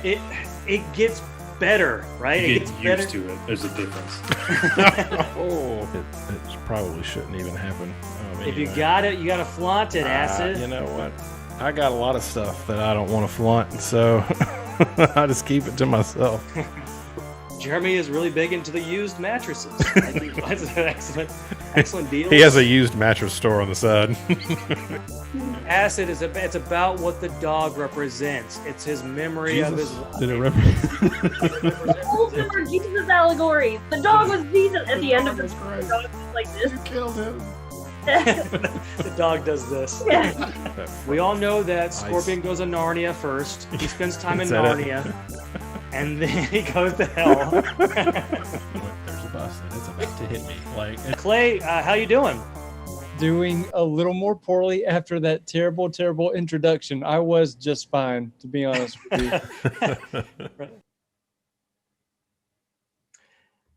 It gets better, right? You It get gets used better. to it. There's a difference. It probably shouldn't even happen. If you got it, you got to flaunt it, Acid. You know what? I got a lot of stuff that I don't want to flaunt, so I just keep it to myself. Jeremy is really big into the used mattresses. That's an excellent deal. He has a used mattress store on the side. Acid it's about what the dog represents. It's his memory of his life. Did it represent? All of them are Jesus allegories. The dog was Jesus at the end of this. The dog was like this. Killed him. The dog does this. Yeah. We all know that Scorpion goes to Narnia first. He spends time in Narnia. And then he goes to hell. There's a bus and it's about to hit me. Clay, how you doing? Doing a little more poorly after that terrible introduction. I was just fine, to be honest with you.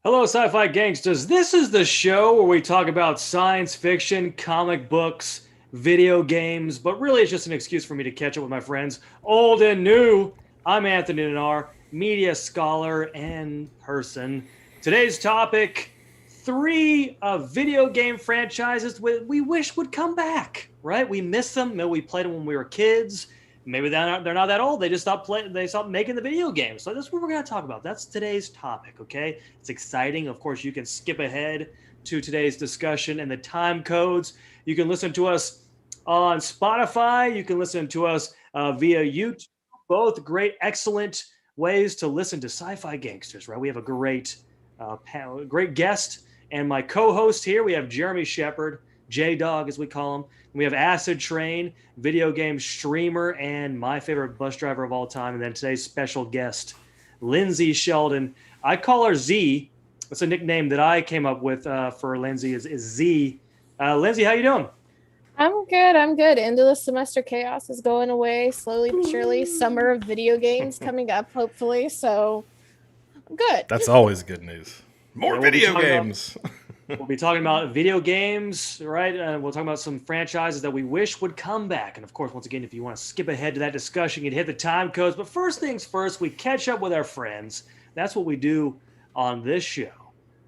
Hello, sci-fi gangsters. This is the show where we talk about science fiction, comic books, video games, but really it's just an excuse for me to catch up with my friends, old and new. I'm Anthony Nanar, media scholar and person. Today's topic, 3 video game franchises we wish would come back, right? We miss them. Maybe we played them when we were kids. Maybe they're not that old. They just stopped playing. They stopped making the video games. So that's what we're going to talk about. That's today's topic, okay? It's exciting. Of course, you can skip ahead to today's discussion and the time codes. You can listen to us on Spotify. You can listen to us via YouTube. Both great, excellent ways to listen to sci-fi gangsters, right? We have a great panel, great guest, and my co-host here, we have Jeremy Shepard, J-Dog as we call him. We have Acidtrain, video game streamer, and my favorite bus driver of all time. And then today's special guest, Lyndsey Sheldon. I call her Z. That's a nickname that I came up with for Lyndsey is Z. Lyndsey, how you doing? I'm good. End of the semester chaos is going away slowly but surely. Summer of video games coming up, hopefully. So I'm good. That's always good news. More video games. We'll be talking about video games, right? We'll talk about some franchises that we wish would come back. And of course, once again, if you want to skip ahead to that discussion, you can hit the time codes. But first things first, we catch up with our friends. That's what we do on this show,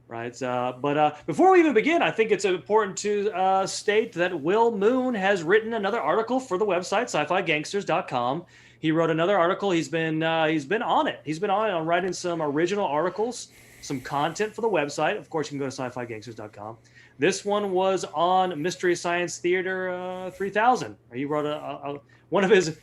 right? But before we even begin, I think it's important to state that Will Moon has written another article for the website, sci-fi-gangsters.com. He wrote another article. He's been on it. He's been on it on writing some original articles, some content for the website. Of course, you can go to sci-fi-gangsters.com. This one was on Mystery Science Theater 3000. He wrote one of his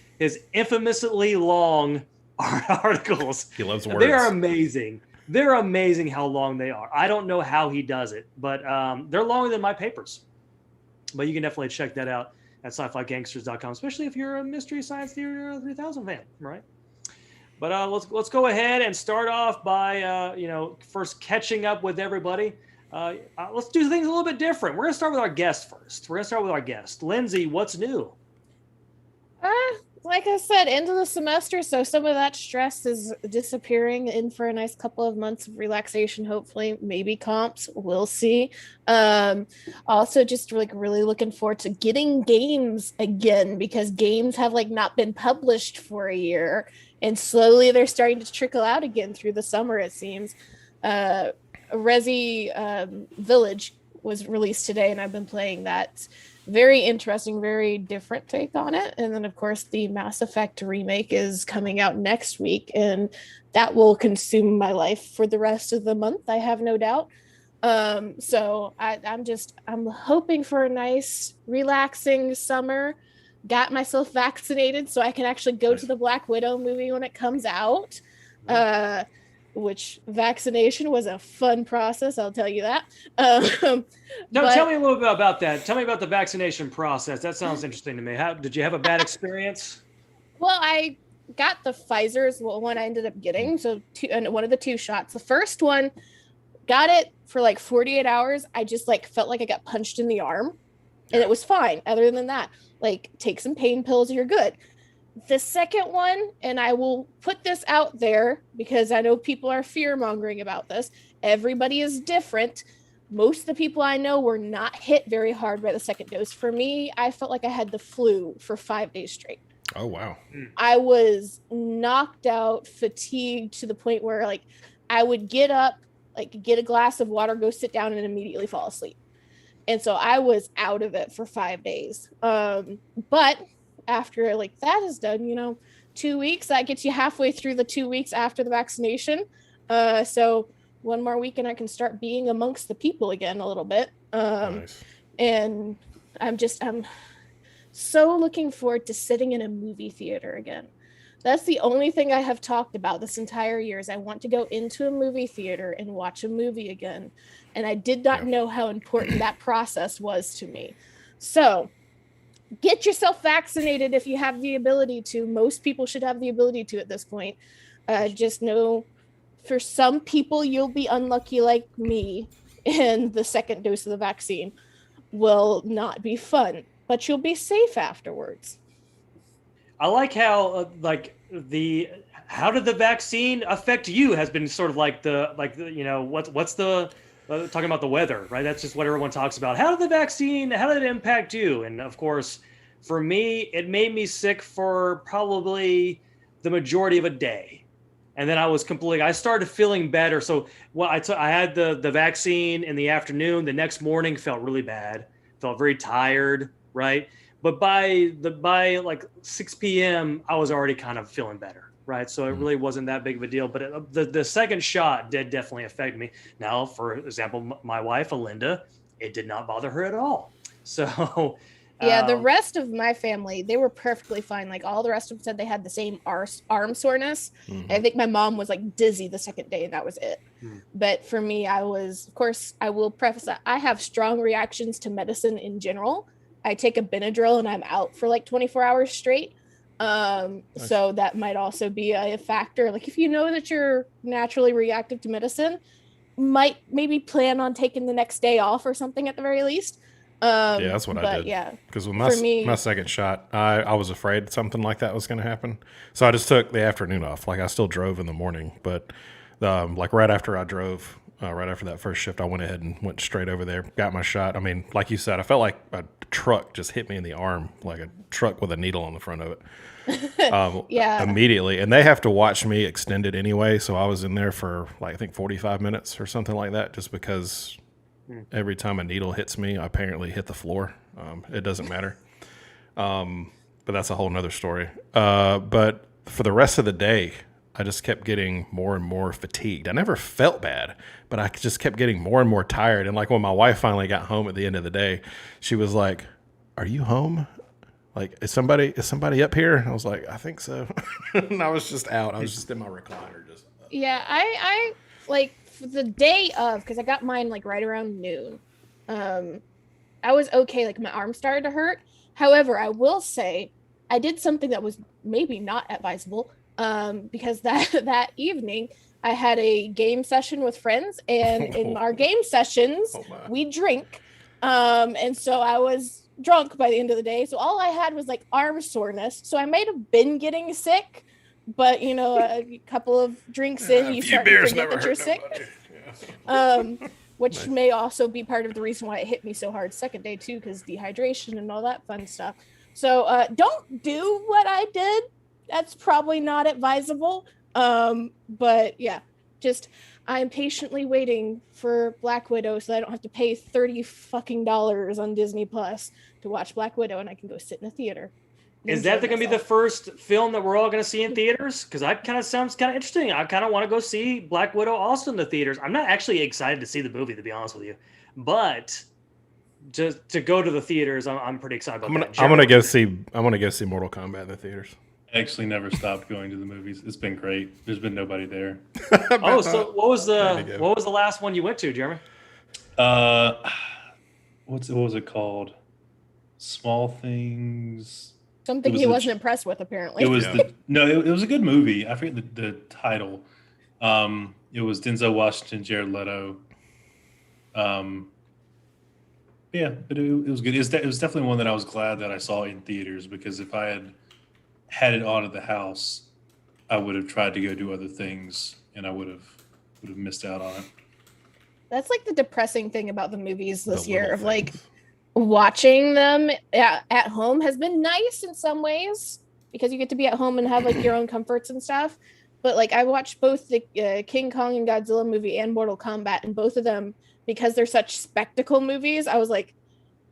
infamously long articles. He loves words. They are amazing. They're amazing how long they are. I don't know how he does it, but they're longer than my papers. But you can definitely check that out at sci-fi-gangsters.com, especially if you're a Mystery Science Theater 3000 fan, right? But let's go ahead and start off by first catching up with everybody. Let's do things a little bit different. We're gonna start with our guest first. Lyndsey, what's new? Like I said, end of the semester, so some of that stress is disappearing. In for a nice couple of months of relaxation, hopefully, maybe comps, we'll see. Also just really looking forward to getting games again, because games have not been published for a year, and slowly they're starting to trickle out again through the summer, it seems. Resi Village was released today, and I've been playing that. Very interesting, very different take on it. And then, of course, the Mass Effect remake is coming out next week, and that will consume my life for the rest of the month, I have no doubt. So I'm hoping for a nice, relaxing summer. Got myself vaccinated so I can actually go to the Black Widow movie when it comes out. Which vaccination was a fun process, I'll tell you that. Tell me a little bit about that. Tell me about the vaccination process. That sounds interesting to me. Did you have a bad experience? Well, I got the Pfizer's one I ended up getting, so one of the 2 shots. The first one, got it for 48 hours. I just felt like I got punched in the arm, and it was fine. Other than that, take some pain pills, you're good. The second one, and I will put this out there because I know people are fear-mongering about this. Everybody is different. Most of the people I know were not hit very hard by the second dose. For me, I felt like I had the flu for 5 days straight. Oh, wow. I was knocked out, fatigued to the point where like I would get up, like get a glass of water, go sit down, and immediately fall asleep. And so I was out of it for 5 days. But after like that is done, 2 weeks, that gets you halfway through the 2 weeks after the vaccination. So one more week and I can start being amongst the people again a little bit. Nice. And I'm so looking forward to sitting in a movie theater again. That's the only thing I have talked about this entire year is I want to go into a movie theater and watch a movie again. And I did not know how important that process was to me. So get yourself vaccinated if you have the ability to. Most people should have the ability to at this point. Just know for some people, you'll be unlucky like me, and the second dose of the vaccine will not be fun, but you'll be safe afterwards. I like how how did the vaccine affect you has been sort of what's the talking about the weather, right? That's just what everyone talks about. How did it impact you? And of course, for me, it made me sick for probably the majority of a day. And then I started feeling better. So I had the vaccine in the afternoon. The next morning felt really bad, felt very tired, right? But by like 6 p.m., I was already kind of feeling better, right? So it really wasn't that big of a deal. But the second shot did definitely affect me. Now, for example, my wife, Alinda, it did not bother her at all. So yeah, the rest of my family, they were perfectly fine. Like all the rest of them said they had the same arm soreness. I think my mom was like dizzy the second day, and that was it. But for me, I will preface that I have strong reactions to medicine in general. I take a Benadryl and I'm out for like 24 hours straight. So that might also be a factor. Like if you know that you're naturally reactive to medicine, might maybe plan on taking the next day off or something at the very least. Yeah, that's what I did. Yeah, because with my second shot, I was afraid something like that was going to happen. So I just took the afternoon off. Like I still drove in the morning, but like right after I drove, right after that first shift, I went ahead and went straight over there, got my shot. I mean, like you said, I felt like a truck just hit me in the arm, like a truck with a needle on the front of it. Immediately. And they have to watch me extended anyway. So I was in there for like, I think 45 minutes or something like that, just because every time a needle hits me, I apparently hit the floor. It doesn't matter. But that's a whole nother story. But for the rest of the day, I just kept getting more and more fatigued. I never felt bad, but I just kept getting more and more tired. And like when my wife finally got home at the end of the day, she was like, "Are you home? Like, is somebody up here?" And I was like, "I think so." And I was just out. I was just in my recliner. I like for the day of, because I got mine like right around noon. I was okay. Like my arm started to hurt. However, I will say I did something that was maybe not advisable. Because that evening I had a game session with friends, and in our game sessions we drink, and so I was drunk by the end of the day. So all I had was like arm soreness. So I might have been getting sick, but a couple of drinks in, you start to forget that you're sick. Which may also be part of the reason why it hit me so hard second day too, because dehydration and all that fun stuff. So don't do what I did. That's probably not advisable. But yeah, just I'm patiently waiting for Black Widow so I don't have to pay $30 fucking on Disney Plus to watch Black Widow, and I can go sit in a theater. Is that going to be the first film that we're all going to see in theaters? Because that kind of sounds kind of interesting. I kind of want to go see Black Widow also in the theaters. I'm not actually excited to see the movie, to be honest with you, but just to go to the theaters, I'm pretty excited about that. I'm gonna go see Mortal Kombat in the theaters. I actually never stopped going to the movies. It's been great. There's been nobody there. Oh, so what was the last one you went to, Jeremy? What was it called? Small Things. Something he wasn't impressed with, apparently. It was it was a good movie. I forget the title. It was Denzel Washington, Jared Leto. Yeah, but it was good. It was definitely one that I was glad that I saw in theaters, because if I had it on at the house, I would have tried to go do other things, and I would have missed out on it. That's like the depressing thing about the movies this year, of like watching them at home has been nice in some ways, because you get to be at home and have like your own comforts and stuff. But like I watched both the King Kong and Godzilla movie and Mortal Kombat, and both of them, because they're such spectacle movies, I was like,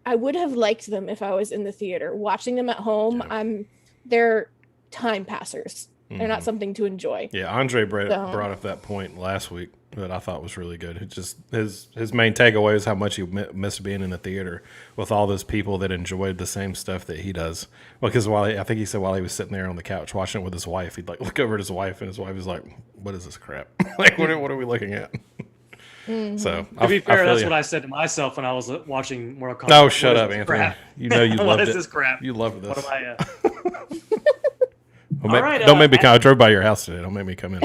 I would have liked them if I was in the theater. Watching them at home, they're time passers. They're not something to enjoy. Yeah, Andre brought up that point last week that I thought was really good. It just his main takeaway is how much he missed being in the theater with all those people that enjoyed the same stuff that he does. Because I think he said while he was sitting there on the couch watching it with his wife, he'd like look over at his wife, and his wife was like, "What is this crap? Like, what are we looking at?" So to be fair, that's what I said to myself when I was watching Mortal Kombat. Oh, shut up, Anthony! Crap? You know you loved it. What is this crap? You loved this. What am I? Don't make me come. I drove by your house today. Don't make me come in.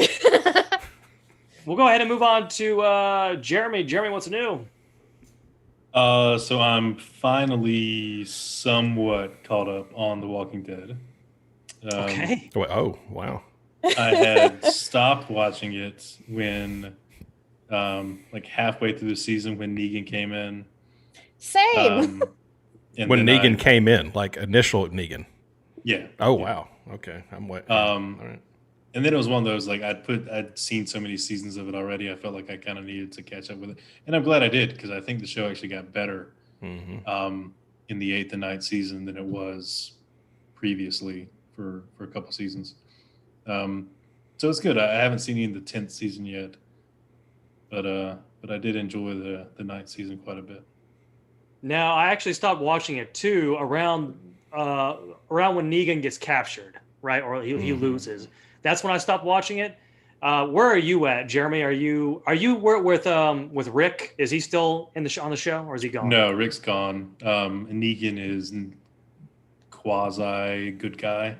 We'll go ahead and move on to Jeremy. Jeremy, what's new? So I'm finally somewhat caught up on The Walking Dead. Okay. Oh, wow. I had stopped watching it when, like halfway through the season when Negan came in. Same. When Negan came in, like initial Negan. Yeah. Oh, wow. Okay, I'm waiting. All right. And then it was one of those like I'd seen so many seasons of it already. I felt like I kind of needed to catch up with it, and I'm glad I did because I think the show actually got better in the 8th and 9th season than it was previously for a couple seasons. So it's good. I haven't seen any of the 10th season yet, but I did enjoy the 9th season quite a bit. Now I actually stopped watching it too around when Negan gets captured, right, or he loses. That's when I stopped watching it. Where are you at, Jeremy? Are you with Rick? Is he still on the show, or is he gone? No, Rick's gone. Negan is quasi good guy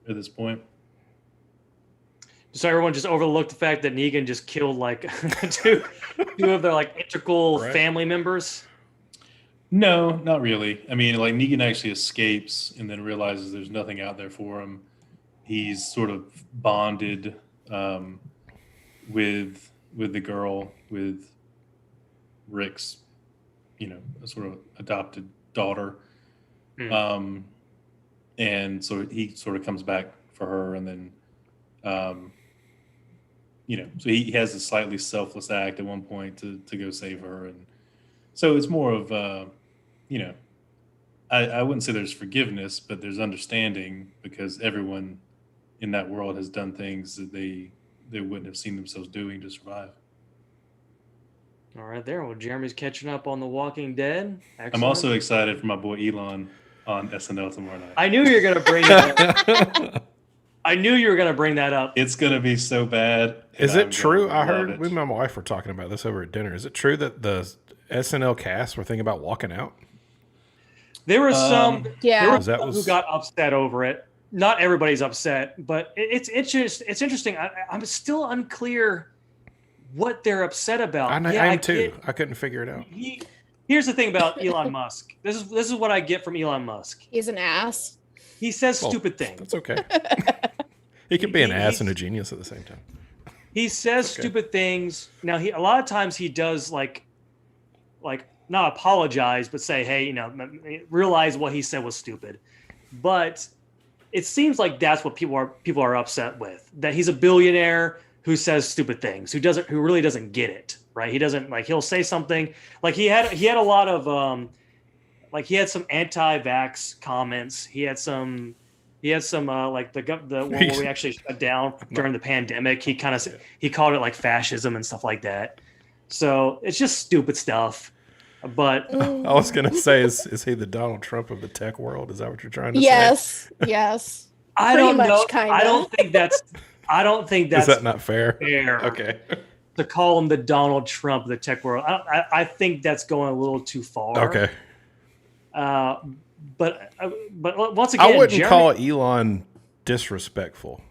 at this point. So everyone just overlooked the fact that Negan just killed like two of their like integral family members. No, not really. I mean, like Negan actually escapes and then realizes there's nothing out there for him. He's sort of bonded with the girl, with Rick's, sort of adopted daughter. And so he sort of comes back for her, and then, so he has a slightly selfless act at one point to go save her. And so it's more of, I wouldn't say there's forgiveness, but there's understanding because everyone in that world has done things that they wouldn't have seen themselves doing to survive. All right, there. Well, Jeremy's catching up on The Walking Dead. Excellent. I'm also excited for my boy Elon on SNL tomorrow night. I knew you were going to bring that up. I knew you were going to bring that up. It's going to be so bad. Is it true? I heard me and my wife were talking about this over at dinner. Is it true that the SNL cast were thinking about walking out? There were some who got upset over it. Not everybody's upset, but it's interesting. I'm still unclear what they're upset about. I'm too. I couldn't figure it out. Here's the thing about Elon Musk. This is what I get from Elon Musk. He's an ass. He says stupid things. That's okay. He can be an ass and a genius at the same time. He says stupid things. Now a lot of times he does like not apologize, but say, hey, realize what he said was stupid. But it seems like that's what people are upset with. That he's a billionaire who says stupid things, who really doesn't get it, right? He doesn't he'll say something like he had a lot of he had some anti-vax comments. He had some like the one where we actually shut down during the pandemic. He called it like fascism and stuff like that. So it's just stupid stuff. But I was gonna say, is he the Donald Trump of the tech world? Is that what you're trying to say? Yes. I don't know. I don't think that's. Is that not fair? Okay. To call him the Donald Trump of the tech world, I think that's going a little too far. Okay. But once again, I wouldn't call Elon disrespectful.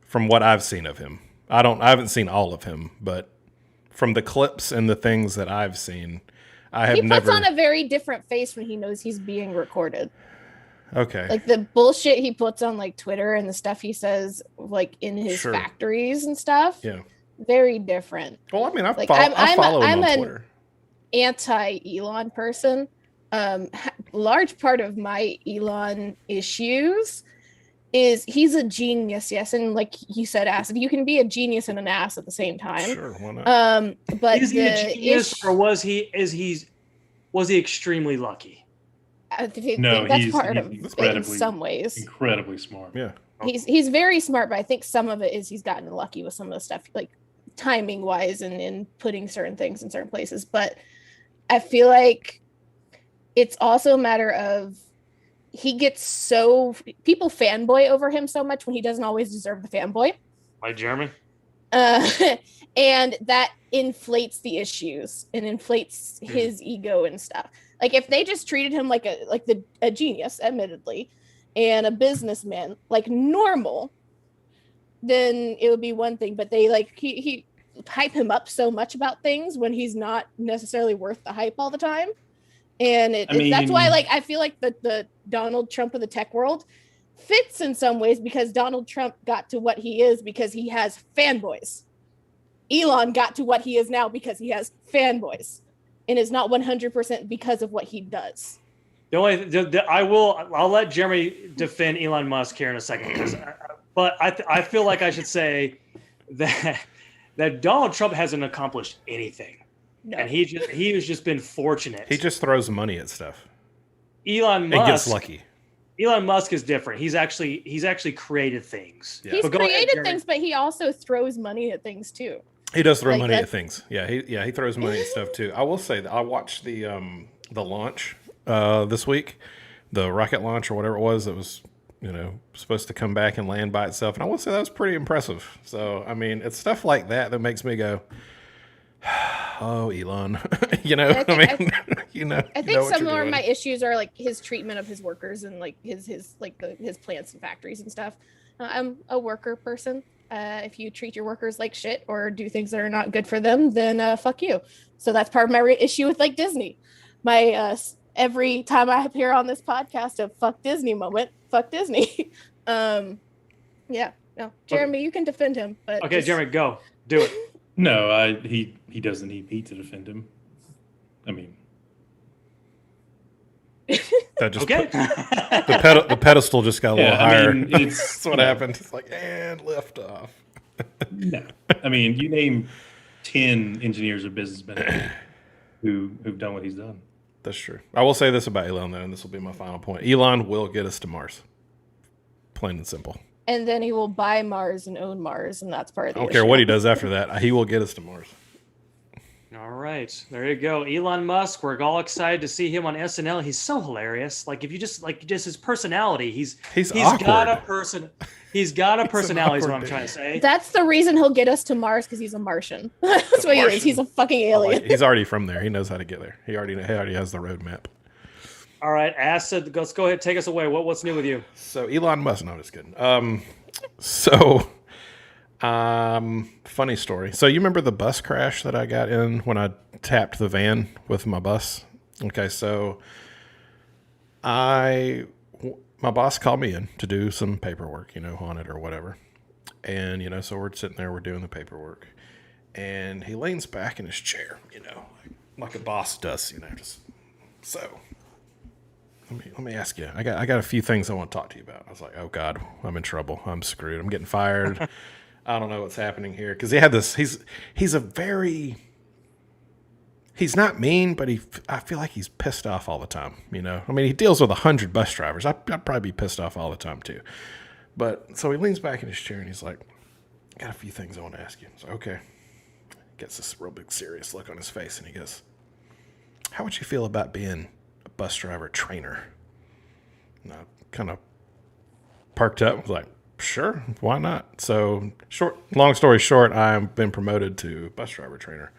From what I've seen of him, I haven't seen all of him, but from the clips and the things that I've seen, he puts on a very different face when he knows he's being recorded. Okay. Like the bullshit he puts on like Twitter and the stuff he says like in his factories and stuff. Yeah. Very different. Well, I mean, I follow him on Twitter. Anti-Elon person. large part of my Elon issues is he's a genius, yes, and like you said, Acid, you can be a genius and an ass at the same time. Sure, why not? But Is he a genius, or was he extremely lucky? I think No, that's he's part of it in incredibly- some ways. Incredibly smart. Yeah. He's very smart, but I think some of it is he's gotten lucky with some of the stuff, like timing wise and putting certain things in certain places. But I feel like it's also a matter of people fanboy over him so much when he doesn't always deserve the fanboy. Like Jeremy? And that inflates the issues and inflates his ego and stuff. Like if they just treated him like a genius, admittedly, and a businessman like normal, then it would be one thing. But they he hype him up so much about things when he's not necessarily worth the hype all the time. And that's why I feel like the Donald Trump of the tech world fits in some ways, because Donald Trump got to what he is because he has fanboys. Elon got to what he is now because he has fanboys, and is not 100% because of what he does. I'll let Jeremy defend Elon Musk here in a second, but I feel like I should say that Donald Trump hasn't accomplished anything. No. And he has just been fortunate. He just throws money at stuff. Elon Musk and gets lucky. Elon Musk is different. He's actually created things. Yeah. He's created things, but he also throws money at things too. He does throw money at things. Yeah, he throws money at stuff too. I will say that I watched the launch this week, the rocket launch or whatever it was that was supposed to come back and land by itself, and I will say that was pretty impressive. So I mean, it's stuff like that makes me go, oh, Elon. I think some of my issues are like his treatment of his workers and like his plants and factories and stuff. I'm a worker person. If you treat your workers like shit or do things that are not good for them, then fuck you. So that's part of my issue with like Disney. My every time I appear on this podcast, a fuck Disney moment. Fuck Disney. Yeah. No, Jeremy, you can defend him. But okay, Jeremy, go do it. No, he doesn't need me to defend him. I mean, that just the pedestal just got a little higher. That's what happened. It's like, and lift off. No, I mean, you name 10 engineers or businessmen who've done what he's done. That's true. I will say this about Elon, though, and this will be my final point. Elon will get us to Mars. Plain and simple. And then he will buy Mars and own Mars, and that's part of the I don't care what he does after that. He will get us to Mars. All right. There you go. Elon Musk, we're all excited to see him on SNL. He's so hilarious. Like, if you just his personality, he's got a person. He's got a personality is what I'm trying to say. That's the reason he'll get us to Mars, because he's a Martian. That's what he is. He's a fucking alien. He's already from there. He knows how to get there. He already has the roadmap. All right, Acid, let's go ahead, take us away. What's new with you? So Elon Musk, no, just kidding. Funny story. So you remember the bus crash that I got in when I tapped the van with my bus? Okay, so my boss called me in to do some paperwork, on it or whatever. And, so we're sitting there, we're doing the paperwork. And he leans back in his chair, like a boss does, just so. Let me ask you. I got a few things I want to talk to you about. I was like, oh God, I'm in trouble. I'm screwed. I'm getting fired. I don't know what's happening here. Because he had this. He's not mean, but I feel like he's pissed off all the time. I mean, he deals with 100 bus drivers. I'd probably be pissed off all the time too. But so he leans back in his chair and he's like, I got a few things I want to ask you. So okay, gets this real big serious look on his face and he goes, how would you feel about being bus driver trainer? And I kind of perked up. Was like, sure, why not? So long story short, I've been promoted to bus driver trainer.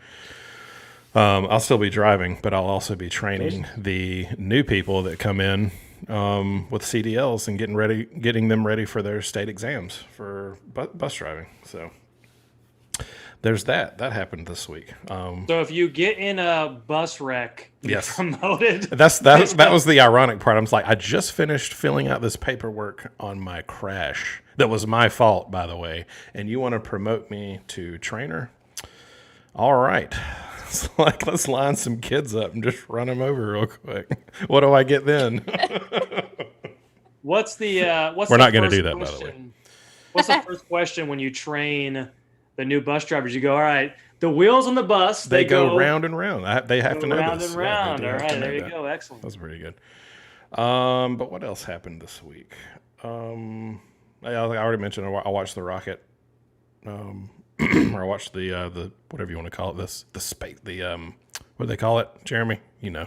I'll still be driving, but I'll also be training the new people that come in with CDLs and getting them ready for their state exams for bus driving. So there's that. That happened this week. So if you get in a bus wreck, you're promoted. That was the ironic part. I was like, I just finished filling out this paperwork on my crash. That was my fault, by the way. And you want to promote me to trainer? All right. It's like, let's line some kids up and just run them over real quick. What do I get then? What's We're not going to do that, by the way. What's the first question when you train the new bus drivers? You go, all right, the wheels on the bus, They go round and round. They have to know round this. and round. Yeah, All they do have to right, know there you that. go. Excellent. That was pretty good. But what else happened this week? I already mentioned I watched the rocket. Or I watched the whatever you want to call it. The space. What do they call it, Jeremy? You know.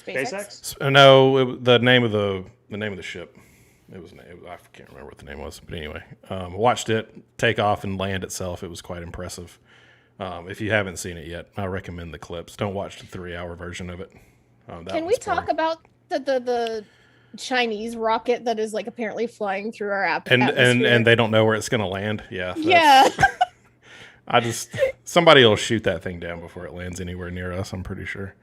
SpaceX. No, the name of the ship. I can't remember what the name was, but anyway, watched it take off and land itself. It was quite impressive. If you haven't seen it yet, I recommend the clips. Don't watch the 3-hour version of it. Can we talk about the Chinese rocket that is like apparently flying through our atmosphere? And they don't know where it's going to land? Yeah. Yeah. Somebody will shoot that thing down before it lands anywhere near us. I'm pretty sure.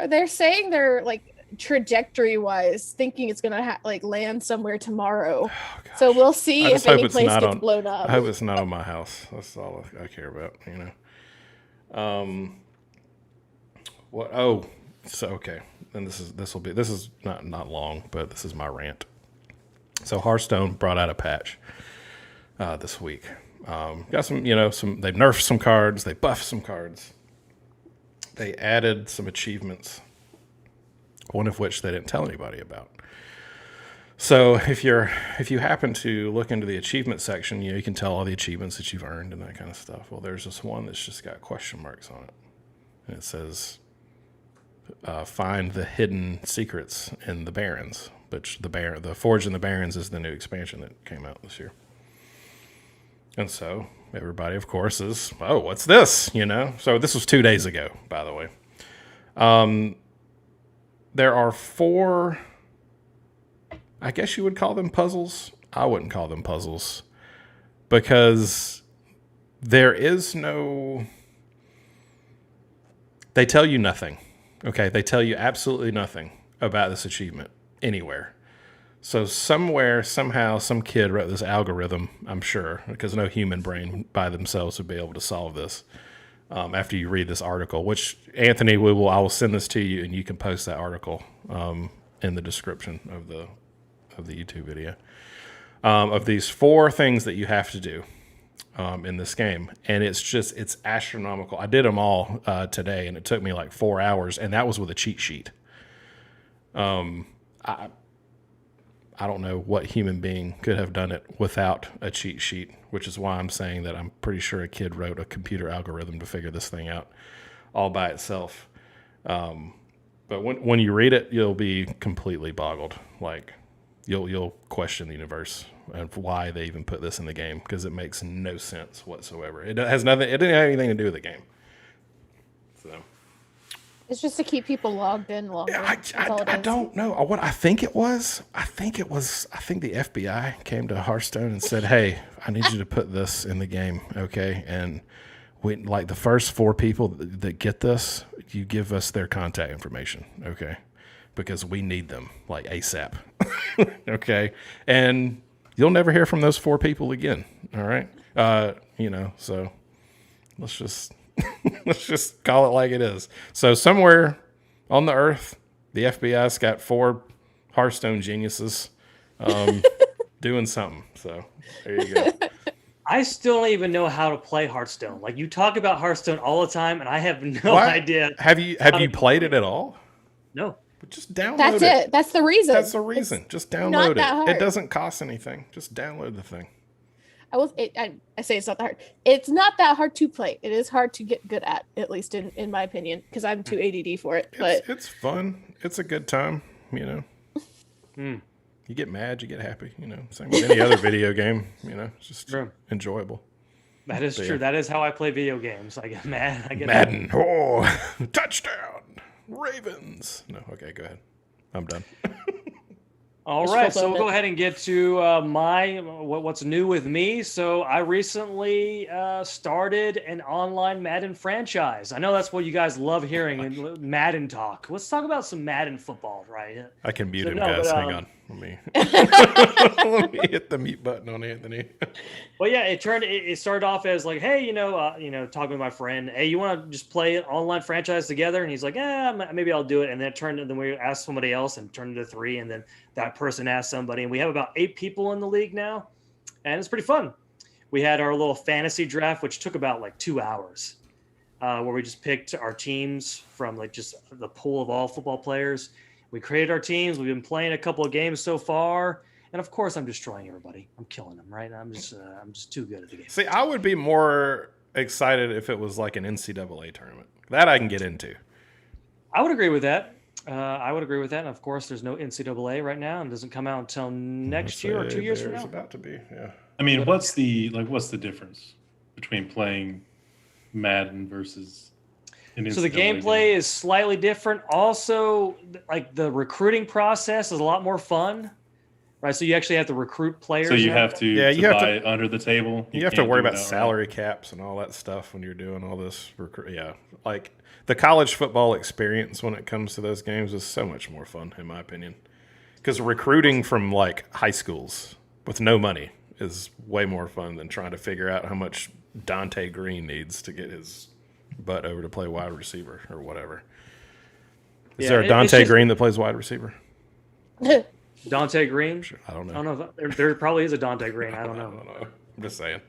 They're saying they're like trajectory wise thinking it's gonna land somewhere tomorroa. So we'll see if any place gets blown up. I hope it's not on my house. That's all I care about, What? Oh, so okay. And this is not long, but this is my rant. So Hearthstone brought out a patch this week. Got some, they've nerfed some cards, they buffed some cards. They added some achievements, one of which they didn't tell anybody about. So if you happen to look into the achievement section, you can tell all the achievements that you've earned and that kind of stuff. Well, there's this one that's just got question marks on it. And it says, find the hidden secrets in the Barrens. Which the Forge in the Barrens is the new expansion that came out this year. And so everybody, of course, is, oh, what's this? So this was 2 days ago, by the way. There are 4, I guess you would call them puzzles. I wouldn't call them puzzles because there is no, they tell you nothing. Okay. They tell you absolutely nothing about this achievement anywhere. So somewhere, somehow, some kid wrote this algorithm, I'm sure, because no human brain by themselves would be able to solve this. After you read this article, which Anthony, I will send this to you, and you can post that article in the description of the YouTube video of these 4 things that you have to do in this game, and it's astronomical. I did them all today, and it took me like 4 hours, and that was with a cheat sheet. I don't know what human being could have done it without a cheat sheet, which is why I'm saying that I'm pretty sure a kid wrote a computer algorithm to figure this thing out all by itself. But when you read it, you'll be completely boggled. Like you'll question the universe and why they even put this in the game, because it makes no sense whatsoever. It has nothing. It didn't have anything to do with the game. So. It's just to keep people logged in longer. I don't know what I think it was. I think the FBI came to Hearthstone and said, "Hey, I need you to put this in the game, okay?" And we the first 4 people that get this, you give us their contact information, okay? Because we need them like ASAP, okay? And you'll never hear from those 4 people again. All right, So let's just. Let's just call it like it is. So somewhere on the earth, the FBI's got 4 Hearthstone geniuses doing something. So there you go. I still don't even know how to play Hearthstone. Like, you talk about Hearthstone all the time, and I have no idea. Have you played it at all? No. Just download That's it. That's the reason. That's the reason. Just download it. Hard. It doesn't cost anything. Just download the thing. I say it's not that hard. It's not that hard to play. It is hard to get good at least in my opinion, because I'm too ADD for it. But it's fun. It's a good time. You get mad, you get happy. Same with any other video game. It's just enjoyable. That is true. That is how I play video games. I get mad. Madden. Oh, touchdown, Ravens. No, okay, go ahead. I'm done. All right, so we'll go ahead and get to what's new with me. So I recently started an online Madden franchise. I know that's what you guys love hearing, Madden talk. Let's talk about some Madden football, right? I can mute him, guys. Hang on. Let me let me hit the mute button on Anthony. Well, yeah, it started off as like, hey, talking to my friend, hey, you want to just play an online franchise together? And he's like, yeah, maybe I'll do it. And then then we asked somebody else and turned into 3, and then that person asked somebody, and we have about 8 people in the league now, and it's pretty fun. We had our little fantasy draft, which took about like 2 hours, where we just picked our teams from like just the pool of all football players. We created our teams. We've been playing a couple of games so far. And of course, I'm destroying everybody. I'm killing them, right? I'm just too good at the game. See, I would be more excited if it was like an NCAA tournament. That I can get into. I would agree with that. And of course, there's no NCAA right now, and it doesn't come out until next year or 2 years from now. It's about to be, yeah. I mean, what's the difference between playing Madden versus an So the NCAA gameplay game? is slightly different. Also, like the recruiting process is a lot more fun. Right, so you actually have to recruit players. So you now. have to, you have buy to under the table. You have to can't worry do about it outright. salary caps and all that stuff when you're doing all this. Yeah, like the college football experience when it comes to those games is so much more fun, in my opinion. Because recruiting from like high schools with no money is way more fun than trying to figure out how much Dante Green needs to get his butt over to play wide receiver or whatever. Is there a Dante Green that plays wide receiver? Dante Green? I don't know. I don't know. There probably is a Dante Green. I don't know. I'm just saying.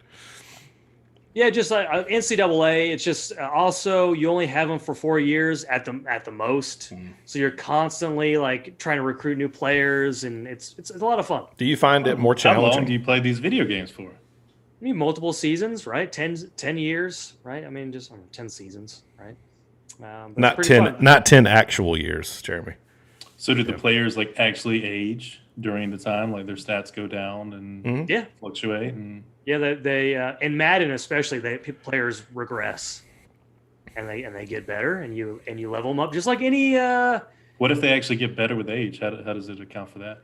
Yeah, just like NCAA. It's just also you only have them for 4 years at the most. So you're constantly like trying to recruit new players, and it's a lot of fun. Do you find it more How challenging? long do you play these video games for? I mean, multiple seasons, right? 10 years, right? I mean, 10 seasons, right? But Not it's pretty 10, fun. not 10 actual years, Jeremy. So do the players like actually age during the time? Like their stats go down and Yeah. fluctuate? And Yeah, they in Madden especially, players regress, and they get better, and you level them up just like any. what if they actually get better with age? How does it account for that?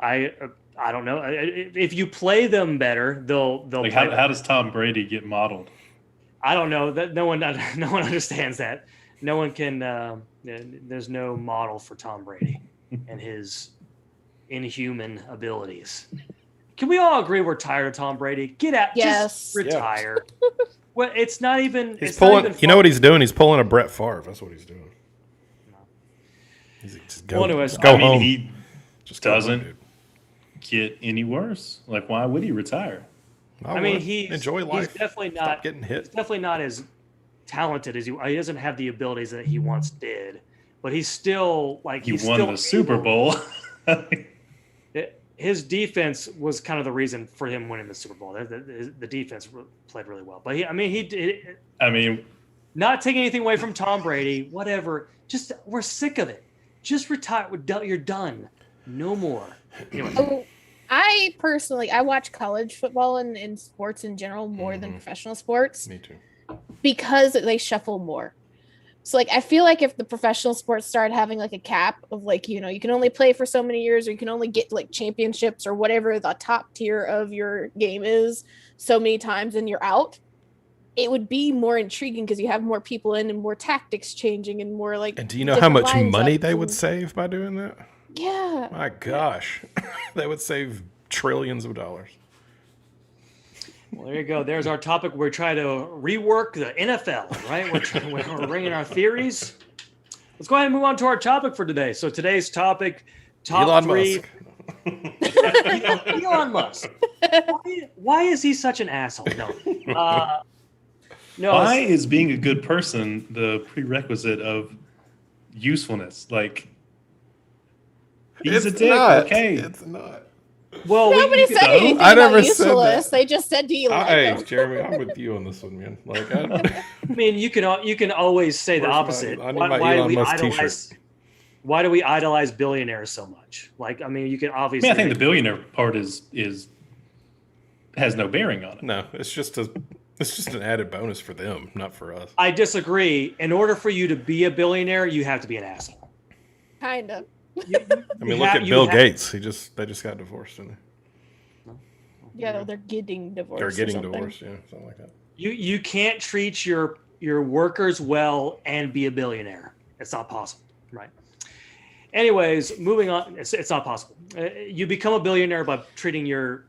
I don't know. If you play them better, they'll Like play how does Tom Brady get modeled? I don't know. That no one understands that. No one can. There's no model for Tom Brady and his inhuman abilities. Can we all agree we're tired of Tom Brady? Get out. Yes. Just retire. Well, it's not even. He's it's not pulling. even You know what he's doing? He's pulling a Brett Favre. That's what he's doing. He's like, just go, Well, anyways, just go I mean, home. he Just go home, doesn't dude. get any worse. Like why would he retire? I mean, would. he's enjoy life. He's definitely Stop not getting He's hit. definitely not as talented as he doesn't have the abilities that he once did. But he's still like He he's won still the Super able- Bowl. His defense was kind of the reason for him winning the Super Bowl. The defense played really well. But he did I mean, not taking anything away from Tom Brady. Whatever. Just we're sick of it. Just retire. You're done. No more. Anyway. Oh, I personally, I watch college football and sports in general more than professional sports Me too. because they shuffle more. So like I feel like if the professional sports started having like a cap of like, you can only play for so many years or you can only get like championships or whatever the top tier of your game is so many times and you're out, it would be more intriguing because you have more people in and more tactics changing and more like. And do you know how much different money lineups they would and- save by doing that? Yeah. My gosh, they would save trillions of dollars. Well, there you go. There's our topic. We're trying to rework the NFL, right? We're bringing our theories. Let's go ahead and move on to our topic for today. So today's topic, top Elon 3. Musk. Elon Musk. Why is he such an asshole? No. No. why is being a good person the prerequisite of usefulness? Like he's a dick. Okay. It's not. Well, Nobody said anything I about never said useless. that. They just said, "Do you like Hey, them?" Jeremy, I'm with you on this one, man. Like, I mean, you can always say the Where's my- opposite. I need my Elon Musk t-shirt. Why do we idolize billionaires so much? Like, I mean, you can I obviously. mean, I think the billionaire part is has no bearing on it. no, it's just an added bonus for them, not for us. I disagree. In order for you to be a billionaire, you have to be an asshole. Kind of. I mean, look at Bill Gates. They just got divorced, didn't they? Yeah, they're getting divorced. They're or getting something. divorced, yeah, something like that. You can't treat your workers well and be a billionaire. It's not possible, right? Anyways, moving on. It's not possible. You become a billionaire by treating your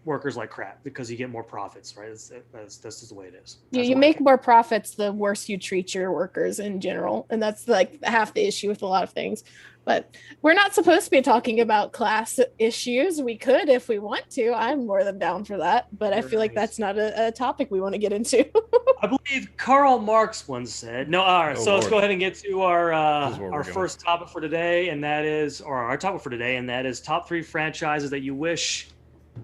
workers like crap because you get more profits, right? That's just the way it is. You make more profits the worse you treat your workers in general, and that's like half the issue with a lot of things. But we're not supposed to be talking about class issues. We could if we want to. I'm more than down for that, but I feel like that's not a topic we want to get into. I believe Karl Marx once said, no, all right, so let's go ahead and get to our first topic for today, and that is, or our topic for today, and that is top 3 franchises that you wish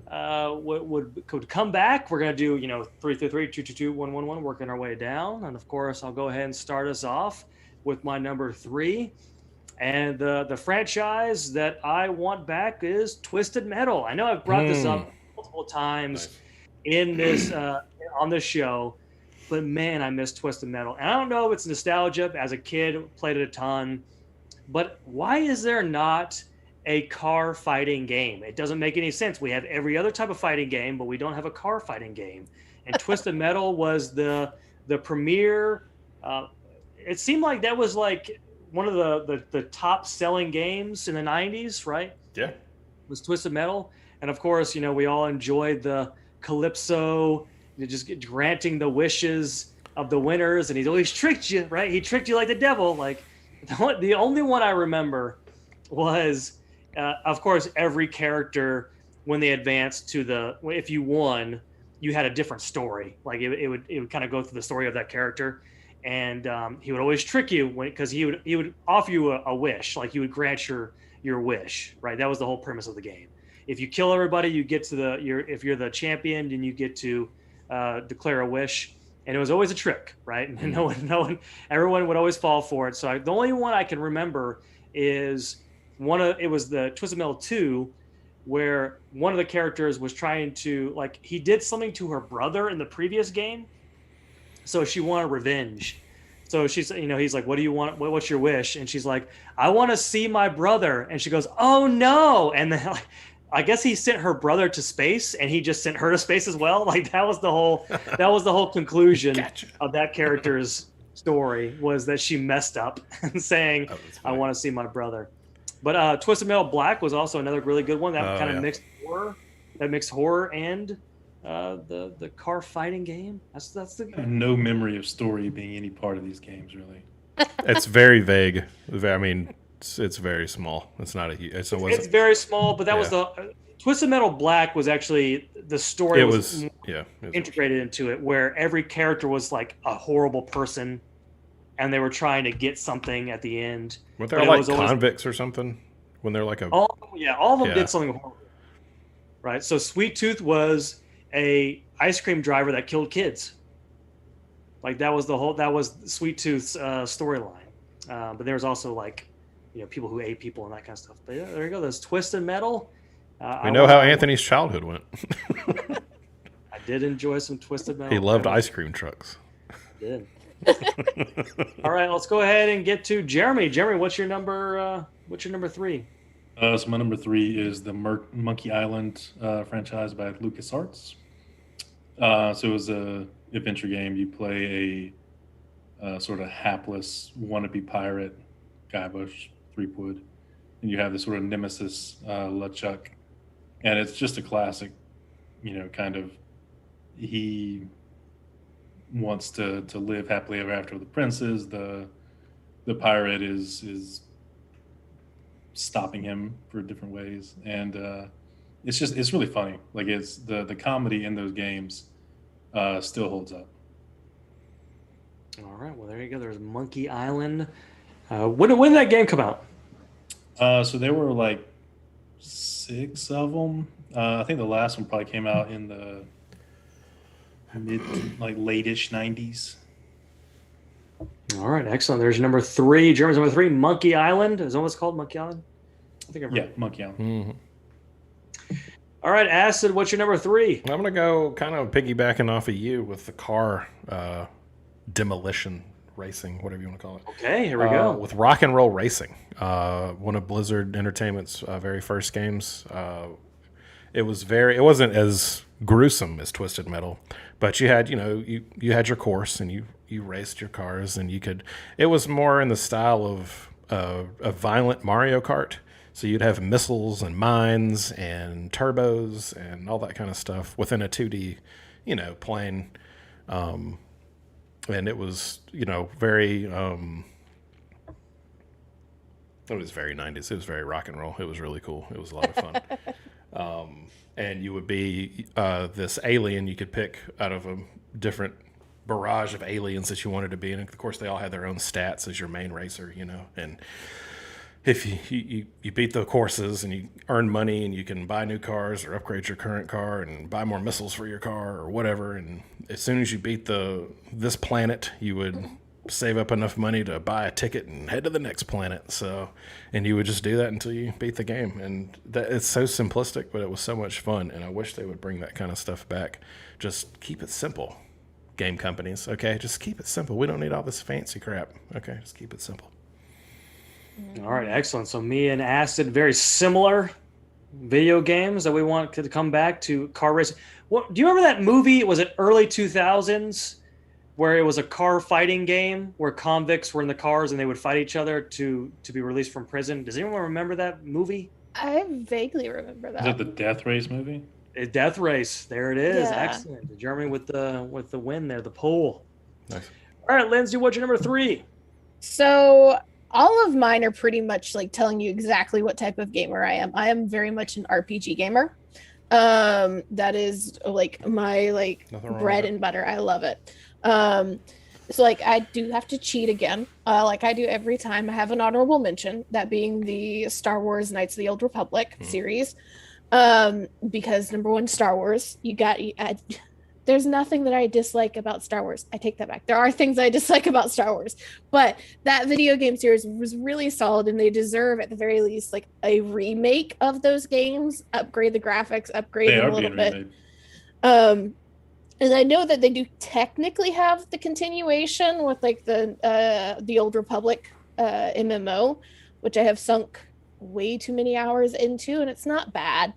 could come back. We're going to do, 3-3-3, 2-2-2, 1-1-1, working our way down. And of course, I'll go ahead and start us off with my number 3. And the franchise that I want back is Twisted Metal. I know I've brought this up multiple times in this on this show, but man, I miss Twisted Metal. And I don't know if it's nostalgia. As a kid, played it a ton. But why is there not a car fighting game? It doesn't make any sense. We have every other type of fighting game, but we don't have a car fighting game. And Twisted Metal was the premier. It seemed like that was like one of the top selling games in the 90s, right? Yeah. Was Twisted Metal. And of course, we all enjoyed the Calypso, just granting the wishes of the winners. And he's always tricked you, right? He tricked you like the devil. Like the only one I remember was, of course, every character when they advanced to if you won, you had a different story. Like it would kind of go through the story of that character. And he would always trick you because he would offer you a wish, like you would grant your wish, right? That was the whole premise of the game. If you kill everybody, you get to if you're the champion, then you get to declare a wish, and it was always a trick, right? And everyone would always fall for it. So the only one I can remember is it was the Twisted Metal 2, where one of the characters was trying to, like, he did something to her brother in the previous game. So she wanted revenge. So she's, he's like, what do you want? What's your wish? And she's like, I want to see my brother. And she goes, oh no. And then I guess he sent her brother to space, and he just sent her to space as well. Like that was the whole conclusion of that character's story, was that she messed up and saying, I want to see my brother. But Twisted Metal Black was also another really good one that kind of mixed horror. That mixed horror and the car fighting game. That's the. I have no memory of story being any part of these games, really. It's very vague. I mean, it's very small. It's not it's very small, but that was the Twisted Metal Black was actually the story. It was integrated into it, where every character was like a horrible person, and they were trying to get something at the end. Weren't there like convicts or something? When they're like all of them did something horrible, right? So Sweet Tooth was a ice cream driver that killed kids. Like that was Sweet Tooth's storyline. But there was also like, people who ate people and that kind of stuff. But yeah, there you go. There's Twisted Metal. We know how Anthony's childhood went. I did enjoy some Twisted Metal. He loved ice cream trucks. I did. All right, let's go ahead and get to Jeremy. Jeremy, what's your number 3? So my number 3 is the Monkey Island franchise by LucasArts. So it was a adventure game. You play a sort of hapless wannabe pirate, Guybrush Threepwood, and you have this sort of nemesis, LeChuck, and it's just a classic. Kind of he wants to live happily ever after with the princes. The pirate is stopping him for different ways, and it's really funny. Like it's the comedy in those games still holds up. All right, well there you go. There's Monkey Island. When did that game come out? So there were like 6 of them. I think the last one probably came out in the late-ish 90s. All right, excellent. There's number 3. Jeremy's number 3, Monkey Island. Is that what it's called, Monkey Island? I think I've heard it. Monkey Island. Mm-hmm. All right, Acid, what's your number 3? I'm going to go kind of piggybacking off of you with the car demolition racing, whatever you want to call it. Okay, here we go. With Rock and Roll Racing, one of Blizzard Entertainment's very first games. It wasn't as gruesome as Twisted Metal, but you had, you had your course and you raced your cars, and it was more in the style a violent Mario Kart. So you'd have missiles and mines and turbos and all that kind of stuff within a 2D, plane. And it was, very, it was very 90s. It was very rock and roll. It was really cool. It was a lot of fun. And you would be this alien you could pick out of a different barrage of aliens that you wanted to be. And of course, they all had their own stats as your main racer, and if you beat the courses and you earn money and you can buy new cars or upgrade your current car and buy more missiles for your car or whatever. And as soon as you beat this planet, you would save up enough money to buy a ticket and head to the next planet. So, and you would just do that until you beat the game. And it's so simplistic, but it was so much fun. And I wish they would bring that kind of stuff back. Just keep it simple, game companies. Okay, just keep it simple. We don't need all this fancy crap. Okay, just keep it simple. All right, excellent. So me and Acid, very similar video games that we want to come back to car racing. What do you remember that movie? Was it early 2000s where it was a car fighting game where convicts were in the cars and they would fight each other to be released from prison? Does anyone remember that movie? I vaguely remember that. Is that the Death Race movie? Death Race. There it is. Yeah. Excellent. Germany with the win there, the pole. Nice. All right, Lyndsey, what's your number 3? So all of mine are pretty much like telling you exactly what type of gamer I am. I am very much an RPG gamer. That is like my bread and butter. I love it. So I do have to cheat again, like I do every time. I have an honorable mention, that being the Star Wars Knights of the Old Republic series, because number one, Star Wars. There's nothing that I dislike about Star Wars. I take that back. There are things I dislike about Star Wars, but that video game series was really solid, and they deserve, at the very least, like a remake of those games. Upgrade the graphics, upgrade them a little bit. And I know that they do technically have the continuation with like the Old Republic MMO, which I have sunk way too many hours into, and it's not bad.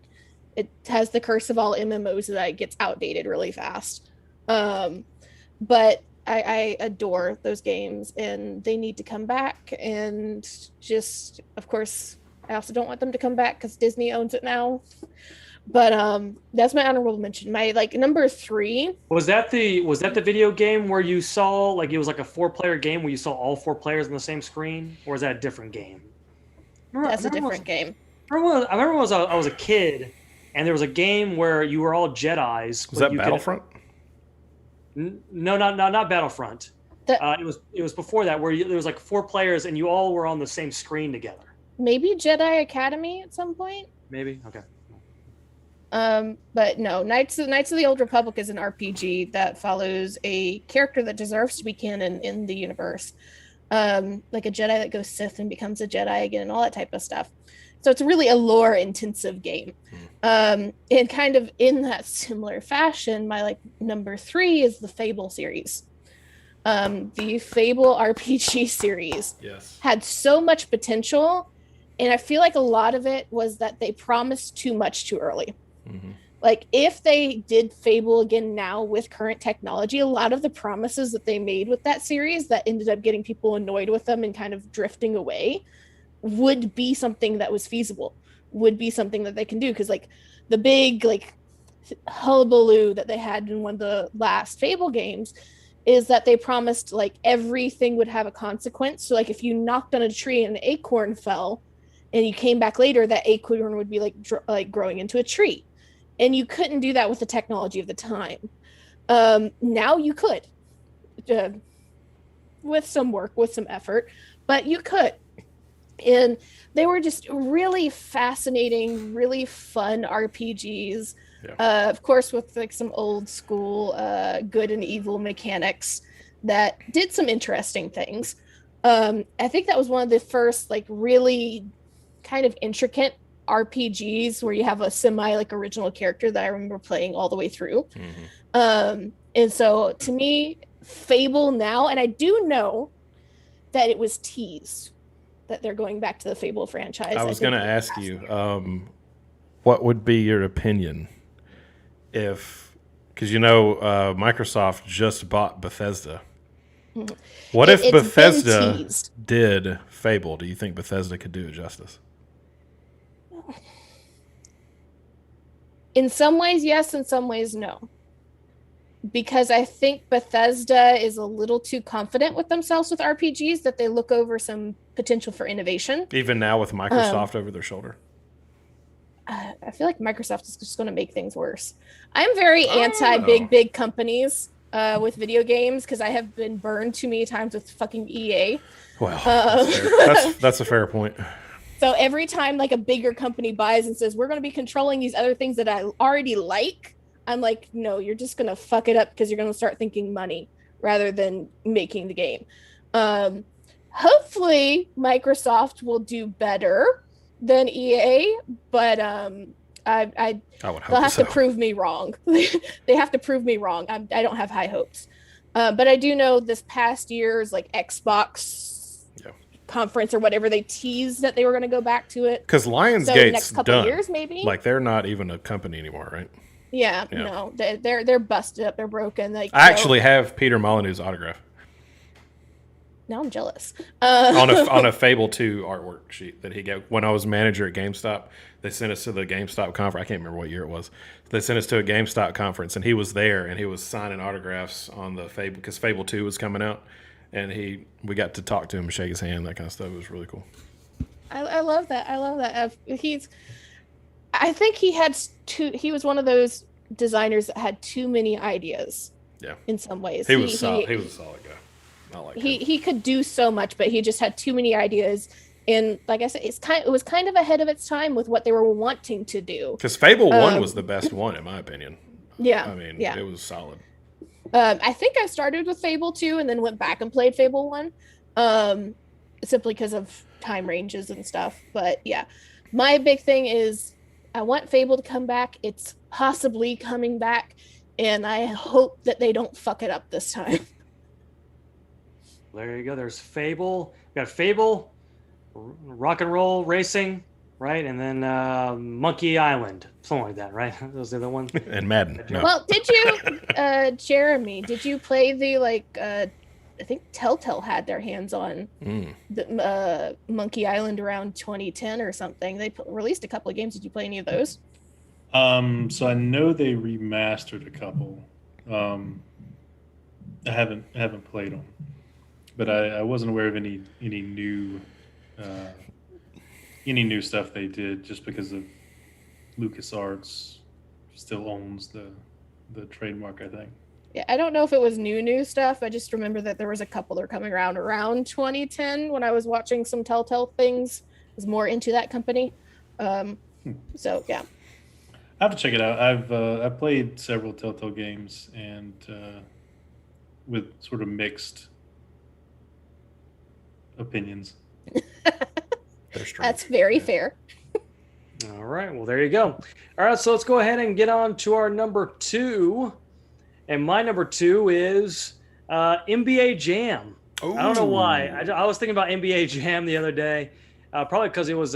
It has the curse of all MMOs that it gets outdated really fast. But I adore those games, and they need to come back. And just, of course, I also don't want them to come back because Disney owns it now. But that's my honorable mention. My number 3. Was that the video game where you saw it was like a 4-player game where you saw all 4 players on the same screen, or is that a different game? That's a different game. I remember when I was a kid, and there was a game where you were all Jedis. Was that Battlefront? No, not Battlefront. It was before that, where there was like 4 players and you all were on the same screen together. Maybe Jedi Academy at some point. Maybe, okay. But no, Knights of the Old Republic is an RPG that follows a character that deserves to be canon in the universe. Like a Jedi that goes Sith and becomes a Jedi again, and all that type of stuff. So it's really a lore intensive game. And kind of in that similar fashion, my number 3 is the Fable series. The Fable RPG series had so much potential, and I feel like a lot of it was that they promised too much too early. Mm-hmm. Like if they did Fable again now with current technology, a lot of the promises that they made with that series that ended up getting people annoyed with them and kind of drifting away would be something that was feasible, would be something that they can do. Because the big hullabaloo that they had in one of the last Fable games is that they promised everything would have a consequence. So if you knocked on a tree and an acorn fell and you came back later, that acorn would be growing into a tree. And you couldn't do that with the technology of the time. Now you could, with some work, with some effort, but you could. And they were just really fascinating, really fun RPGs. Yeah. Of course, with some old school good and evil mechanics that did some interesting things. I think that was one of the first really kind of intricate RPGs where you have a semi original character that I remember playing all the way through. Mm-hmm. And so to me, Fable now, and I do know that it was teased that they're going back to the Fable franchise. I was going to ask you, what would be your opinion if, because Microsoft just bought Bethesda, What if It's been Bethesda teased. did Fable? Do you think Bethesda could do it justice? In some ways, yes. In some ways, no. Because I think Bethesda is a little too confident with themselves with RPGs that they look over some potential for innovation. Even now with Microsoft over their shoulder? I feel like Microsoft is just going to make things worse. I'm very anti big companies with video games because I have been burned too many times with fucking EA. Well, that's a fair point. So every time like a bigger company buys and says, we're going to be controlling these other things that I already like, I'm like, no, you're just going to fuck it up because you're going to start thinking money rather than making the game. Hopefully Microsoft will do better than EA, but I would hope they'll have to prove me wrong. They have to prove me wrong. I don't have high hopes. But I do know this past year's like Xbox conference or whatever, they teased that they were going to go back to it. Because Lionsgate's so the next couple done. Years, maybe. Like they're not even a company anymore, right? Yeah, no, they're busted up. They're broken. Like I actually have Peter Molyneux's autograph. Now I'm jealous. on a Fable 2 artwork sheet that he got when I was manager at GameStop. They sent us to the GameStop conference. I can't remember what year it was. They sent us to a GameStop conference, and he was there, and he was signing autographs on the Fable because Fable 2 was coming out, and we got to talk to him, shake his hand, that kind of stuff. It was really cool. I love that. I love that. I think he was one of those designers that had too many ideas. Yeah. In some ways, he was solid. He was a solid guy. I like he could do so much, but he just had too many ideas. And like I said, it was kind of ahead of its time with what they were wanting to do. Because Fable 1 was the best one, in my opinion. Yeah. I mean, it was solid. I think I started with Fable 2 and then went back and played Fable 1, simply because of time ranges and stuff. But yeah, my big thing is I want Fable to come back. It's possibly coming back, and I hope that they don't fuck it up this time. There you go. There's Fable. We got Fable, Rock and Roll Racing, right? And then Monkey Island, something like that, right? Those are the ones. And Madden. No. Well, did you, Jeremy? Did you play the I think Telltale had their hands on the Monkey Island around 2010 or something. They released a couple of games. Did you play any of those? So I know they remastered a couple. I haven't played them, but I wasn't aware of any new stuff they did just because of LucasArts still owns the trademark, I think. Yeah, I don't know if it was new stuff. I just remember that there was a couple that were coming around 2010 when I was watching some Telltale things. I was more into that company. So yeah. I have to check it out. I've played several Telltale games and with sort of mixed opinions. That's very fair. All right. Well, there you go. All right. So let's go ahead and get on to our number 2. And my number 2 is NBA Jam. Ooh. I don't know why. I was thinking about NBA Jam the other day, probably because it was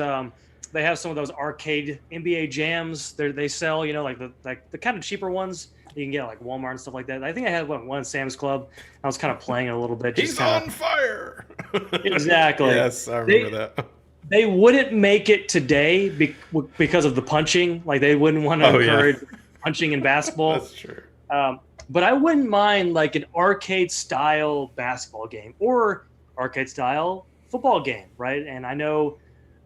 they have some of those arcade NBA Jams. They sell, like the kind of cheaper ones you can get at like Walmart and stuff like that. I think I had one at Sam's Club. I was kind of playing it a little bit. He's on fire. Exactly. Yes, I remember that. They wouldn't make it today because of the punching. Like they wouldn't want to encourage punching in basketball. That's true. But I wouldn't mind like an arcade style basketball game or arcade style football game, right? And I know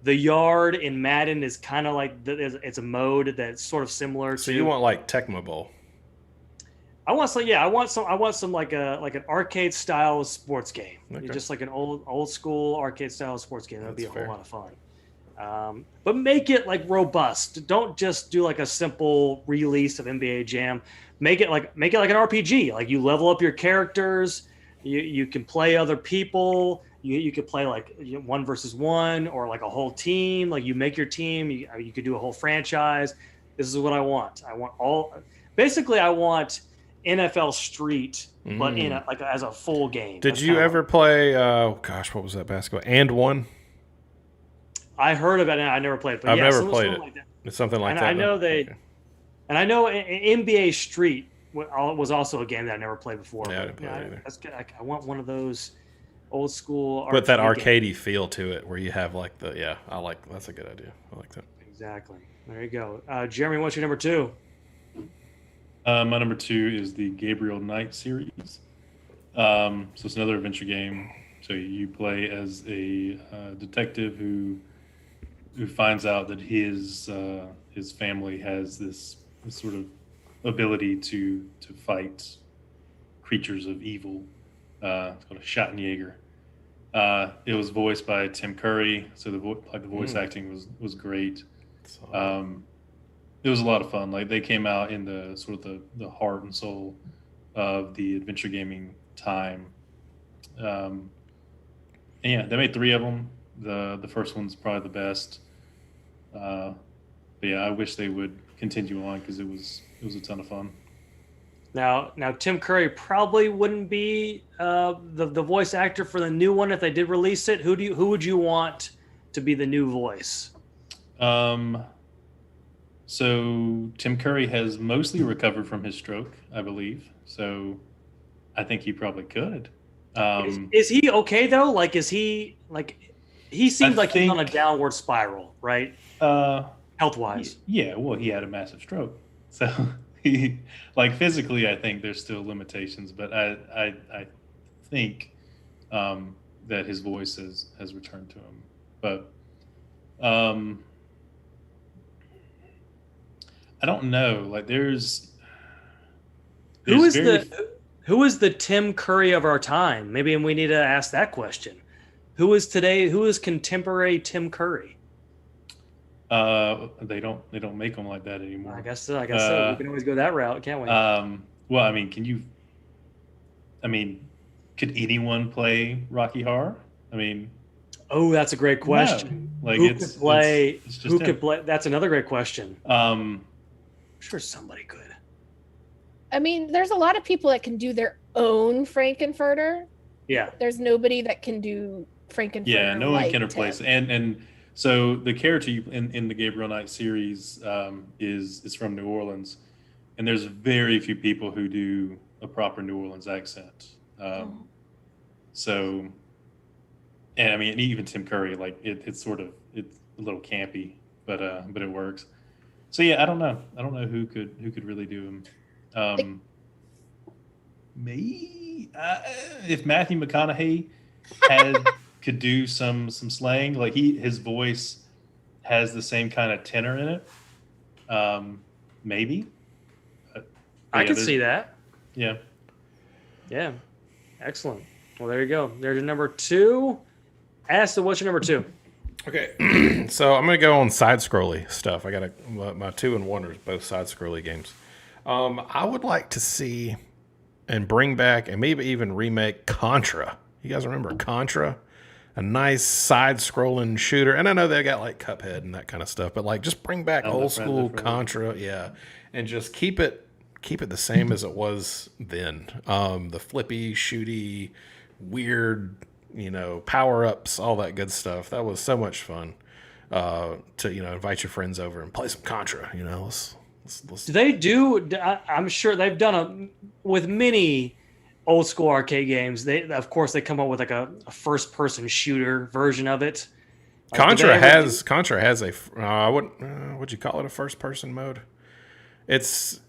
the yard in Madden is kind of like it's a mode that's sort of similar. So you want like Tecmo Bowl? I want some like an arcade style sports game, just like an old school arcade style sports game. That'd be a whole lot of fun. But make it like robust. Don't just do like a simple release of NBA Jam. Make it like an RPG. Like you level up your characters. You can play other people. You could play like 1 versus 1 or like a whole team. Like you make your team. You could do a whole franchise. This is what I want. I want NFL Street, but in as a full game. Did you ever play? What was that basketball? And One. I heard about it. I never played it. But I've never played it. Like it's something like that. I know and I know NBA Street was also a game that I never played before. Yeah, I but, didn't play that either. That's good. I want one of those old school. With that RPG games. arcadey feel to it, where you have like that's a good idea. I like that. Exactly. There you go. Jeremy, what's your number 2? My number 2 is the Gabriel Knight series. So it's another adventure game. So you play as a detective who finds out that his family has this sort of ability to fight creatures of evil. It's called a Schattenjäger. It was voiced by Tim Curry, so the voice acting was great. It was a lot of fun. Like, they came out in the sort of the heart and soul of the adventure gaming time. And yeah, they made 3 of them. The first one's probably the best. But yeah, I wish they would continue on because it was a ton of fun. Now, Tim Curry probably wouldn't be the voice actor for the new one if they did release it. Who would you want to be the new voice? So Tim Curry has mostly recovered from his stroke, I believe. So I think he probably could. Is he okay though? Like, is he like? He seems like he's on a think- downward spiral, right? Health wise. Yeah, well, he had a massive stroke, so he, like, physically, I think there's still limitations, but I think that his voice has returned to him. But I don't know. Like, who is the Tim Curry of our time? Maybe we need to ask that question. Who is contemporary Tim Curry? They don't make them like that anymore. I guess so. We can always go that route, can't we? Well, I mean, could anyone play Rocky Horror? I mean, oh, that's a great question. No. Like, who it's could play? it's just Who him. could play? That's another great question. I'm sure somebody could. I mean, there's a lot of people that can do their own Frankenfurter. Yeah. There's nobody that can do Frankenfurter. Yeah, no one like can replace Tim. it. And so the character in the Gabriel Knight series is from New Orleans, and there's very few people who do a proper New Orleans accent. So, and I mean, even Tim Curry, like, it's a little campy, but it works. So yeah, I don't know who could really do him. Maybe if Matthew McConaughey could do some slang, like his voice has the same kind of tenor in it. Maybe. I can see that. Yeah. Yeah. Excellent. Well, there you go. There's your number 2. Aston, what's your number 2? Okay, so I'm gonna go on side-scrolly stuff. I got my 2 and 1 are both side-scrolly games. I would like to see and bring back and maybe even remake Contra. You guys remember Contra? A nice side-scrolling shooter, and I know they got like Cuphead and that kind of stuff, but like just bring back old school Contra, yeah, and just keep it the same as it was then. The flippy, shooty, weird, power-ups, all that good stuff. That was so much fun. To invite your friends over and play some Contra. Let's Do they do? I'm sure they've done with many old school arcade games. Of course they come up with like a first person shooter version of it. Like, Contra has a would you call it a first person mode? It's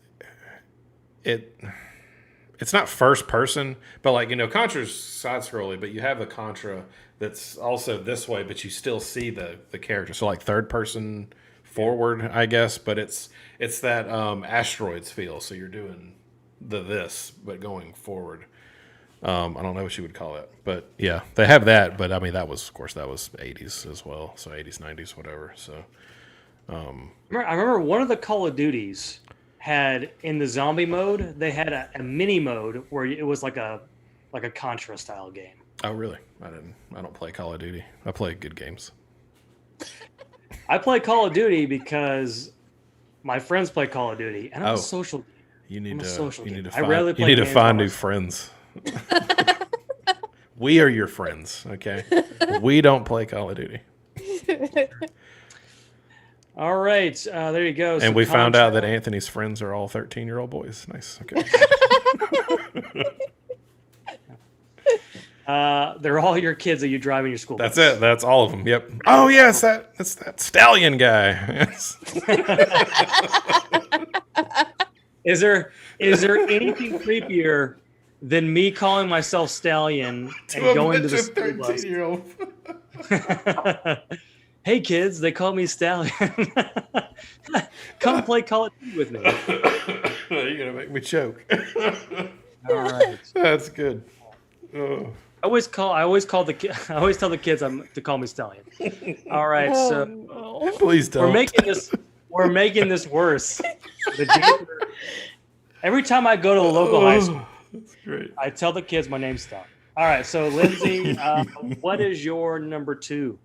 not first person, but like, Contra's side scrolling, but you have the Contra that's also this way, but you still see the character. So like third person forward, I guess, but it's that asteroids feel. So you're doing this, but going forward. I don't know what you would call it, but yeah, they have that. But I mean, that was 80s as well. So 80s, 90s, whatever. So I remember one of the Call of Duties had, in the zombie mode, they had a mini mode where it was like a Contra style game. Oh, really? I don't play Call of Duty. I play good games. I play Call of Duty because my friends play Call of Duty, and I'm a social. You need to games find by new friends. We are your friends, okay? We don't play Call of Duty. All right, there you go. And we found out that Anthony's friends are all 13-year-old boys. Nice. Okay. They're all your kids that you drive in your school. That's it. That's all of them. Yep. Oh yes, that's that stallion guy. Yes. Is there anything creepier than me calling myself Stallion and going to the school bus? 13-year-old. Hey kids, they call me Stallion. Come play Call of Duty with me. You're gonna make me choke. All right. That's good. Oh. I always tell the kids to call me Stallion. All right, so no. Please don't. We're making this worse. Every time I go to the local high school, That's great. I tell the kids my name's Stallion. All right, so Lyndsey, what is your number 2?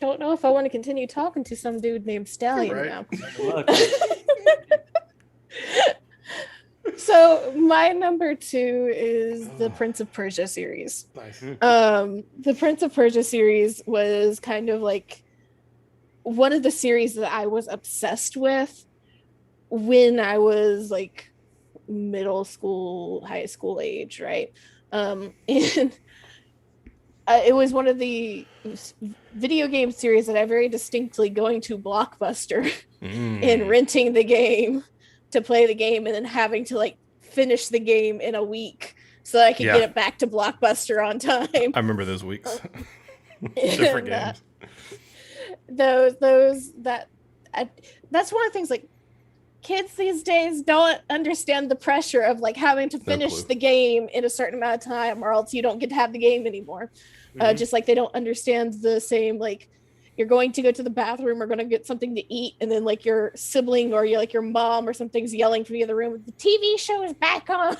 Don't know if I want to continue talking to some dude named Stallion Right. now. Look, So my number 2 is the Prince of Persia series. Nice. The Prince of Persia series was kind of like one of the series that I was obsessed with when I was like middle school, high school age, right? And it was one of the video game series that I very distinctly going to Blockbuster and renting the game to play the game and then having to like finish the game in a week so that I could get it back to Blockbuster on time. I remember those weeks. Different games. That's one of the things, like, kids these days don't understand the pressure of like having to finish the game in a certain amount of time or else you don't get to have the game anymore. Just like they don't understand the same, like, you're going to go to the bathroom or going to get something to eat and then like your sibling or your mom or something's yelling from the other room, the TV show is back on.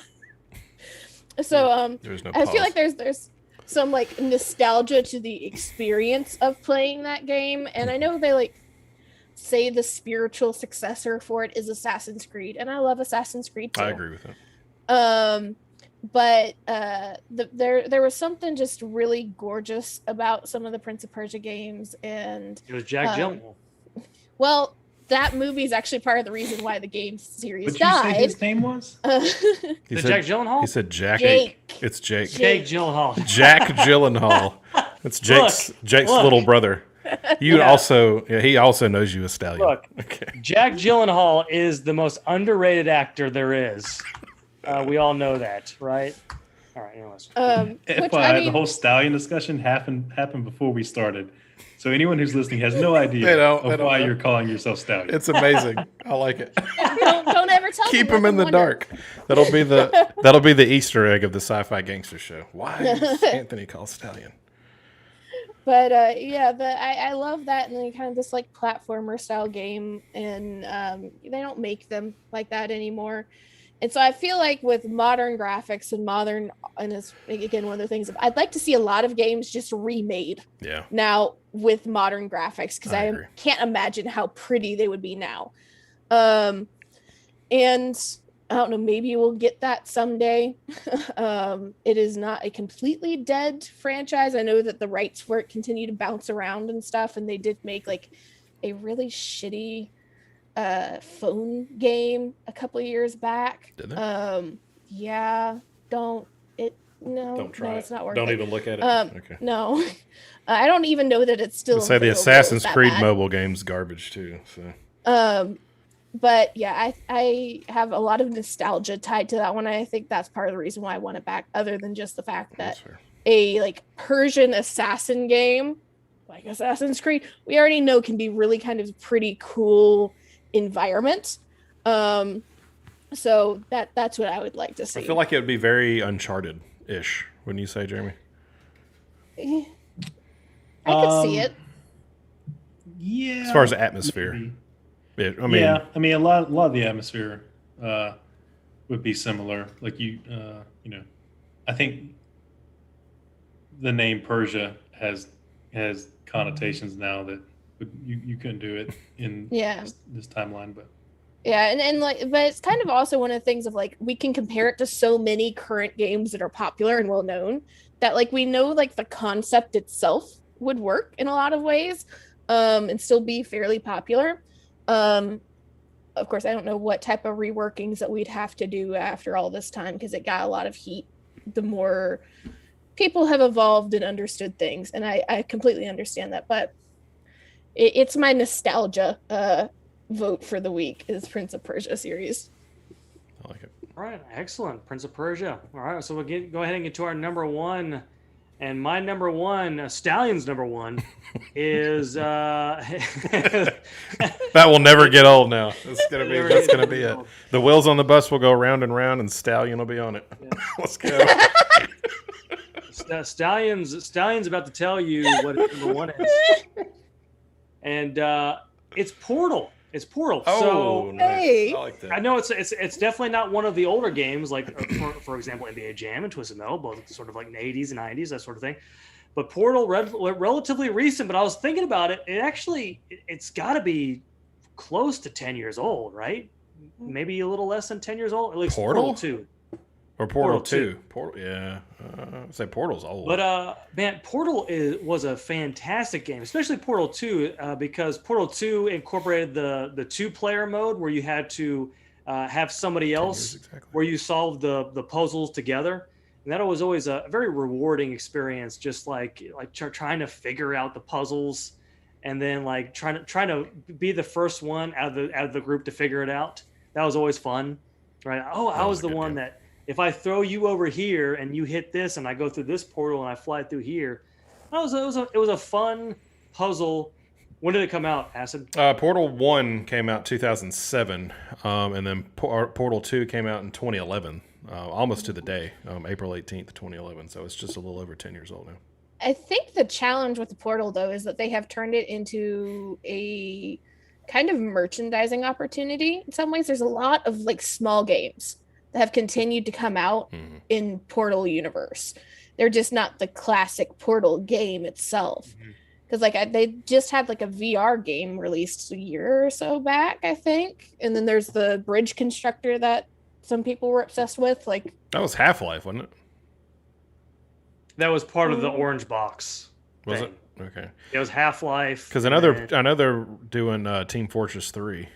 So There's no I feel pause. like there's some like nostalgia to the experience of playing that game, and I know they like say the spiritual successor for it is Assassin's Creed, and I love Assassin's Creed too. I agree with that. But there was something just really gorgeous about some of the Prince of Persia games, and it was Jack Gyllenhaal. well, that movie is actually part of the reason why the game series What'd you say died. his name was? He said, Jack Gyllenhaal? He said Jack. Jake. It's Jake. Jake Gyllenhaal. Jack Gyllenhaal. It's Jake's Look. little brother. You also, he also knows you as Stallion. Look, Okay. Jack Gyllenhaal is the most underrated actor there is. We all know that, right? All right, anyways. The whole Stallion discussion happened before we started. So anyone who's listening has no idea They don't why know. you're calling yourself Stallion. It's amazing. I like it. don't ever tell Keep them him in the wonder. dark. That'll be the Easter egg of the Sci-Fi Gangster Show. Why is Anthony called Stallion? But I love that, and then kind of this like platformer style game, and they don't make them like that anymore. And so I feel like with modern graphics and it's again one of the things I'd like to see a lot of games just remade. Yeah. Now with modern graphics, because I I agree. can't imagine how pretty they would be now. And I don't know, maybe we'll get that someday. It is not a completely dead franchise. I know that the rights for it continue to bounce around and stuff, and they did make like a really shitty phone game a couple of years back. Did they? Yeah, don't try no, it. it's not working. Don't even look at it. Okay. No. I don't even know that it's still Say the available. Assassin's It's that Creed bad. mobile game's garbage too. So But yeah, I have a lot of nostalgia tied to that one. I think that's part of the reason why I want it back, other than just the fact that that's fair. a like Persian assassin game like Assassin's Creed, we already know can be really kind of pretty cool environment. So that's what I would like to see. I feel like it would be very Uncharted-ish, wouldn't you say, Jeremy? I could see it. Yeah. As far as atmosphere. maybe. I mean, a lot of the atmosphere would be similar. Like I think the name Persia has connotations now that you couldn't do it in this timeline, but but it's kind of also one of the things of like we can compare it to so many current games that are popular and well known that like we know like the concept itself would work in a lot of ways, and still be fairly popular. Of course, I don't know what type of reworkings that we'd have to do after all this time because it got a lot of heat the more people have evolved and understood things. And I completely understand that. But it's my nostalgia vote for the week is Prince of Persia series. I like it. All right, excellent. Prince of Persia. All right, so we'll go ahead and get to our number one. And my number one, Stallion's number one, is That will never get old now. That's gonna be it. The wheels on the bus will go round and round, and Stallion will be on it. Yeah. Let's go. Stallion's about to tell you what his number one is, and it's Portal. It's Portal. Oh, so nice. Hey. I like that. I know it's definitely not one of the older games, like for example, NBA Jam and Twisted Metal, both sort of like in the 80s and 90s, that sort of thing. But Portal, relatively recent. But I was thinking about it. It's got to be close to 10 years old, right? Maybe a little less than 10 years old. At least Portal 2. Or Portal 2. Portal, yeah. I'd say Portal's old. But man, Portal was a fantastic game, especially Portal 2, because Portal 2 incorporated the 2-player mode where you had to have somebody else where you solved the puzzles together. And that was always a very rewarding experience, just like trying to figure out the puzzles and then like trying to be the first one out of the group to figure it out. That was always fun, right? Oh, I was the one that if I throw you over here and you hit this and I go through this portal and I fly through here, it was a fun puzzle. When did it come out, Acid? Portal 1 came out 2007, and then Portal 2 came out in 2011, almost to the day, April 18th, 2011. So it's just a little over 10 years old now. I think the challenge with the Portal, though, is that they have turned it into a kind of merchandising opportunity. In some ways, there's a lot of like small games that have continued to come out in Portal universe. They're just not the classic Portal game itself. Because they just had like a VR game released a year or so back, I think. And then there's the bridge constructor that some people were obsessed with. Like that was Half-Life, wasn't it? That was part of the orange box. Was thing. it? Okay. It was Half-Life. Because I know they're doing Team Fortress 3.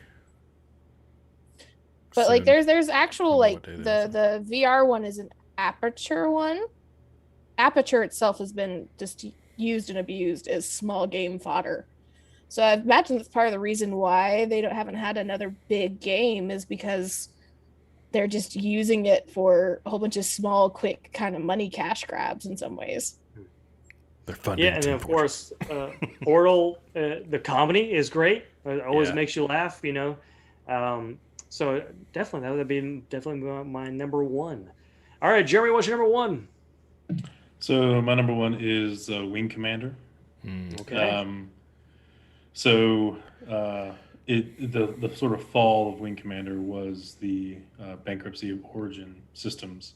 But soon. like there's actual like day the VR one is an Aperture one. Aperture itself has been just used and abused as small game fodder. So I imagine that's part of the reason why they haven't had another big game is because they're just using it for a whole bunch of small, quick kind of money cash grabs in some ways. They're fun. Yeah, and then of course, Portal, the comedy is great. It always makes you laugh, you know. So definitely, that would be definitely my number one. All right, Jeremy, what's your number one? So my number one is Wing Commander. Okay. The sort of fall of Wing Commander was the bankruptcy of Origin Systems,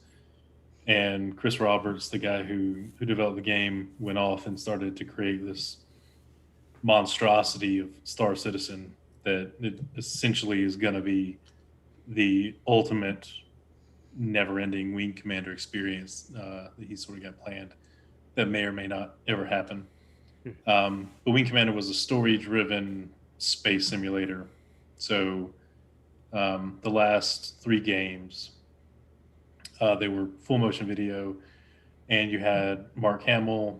and Chris Roberts, the guy who developed the game, went off and started to create this monstrosity of Star Citizen that it essentially is going to be the ultimate never-ending Wing Commander experience that he's sort of got planned that may or may not ever happen. But Wing Commander was a story-driven space simulator. So the last 3 games, they were full motion video, and you had Mark Hamill,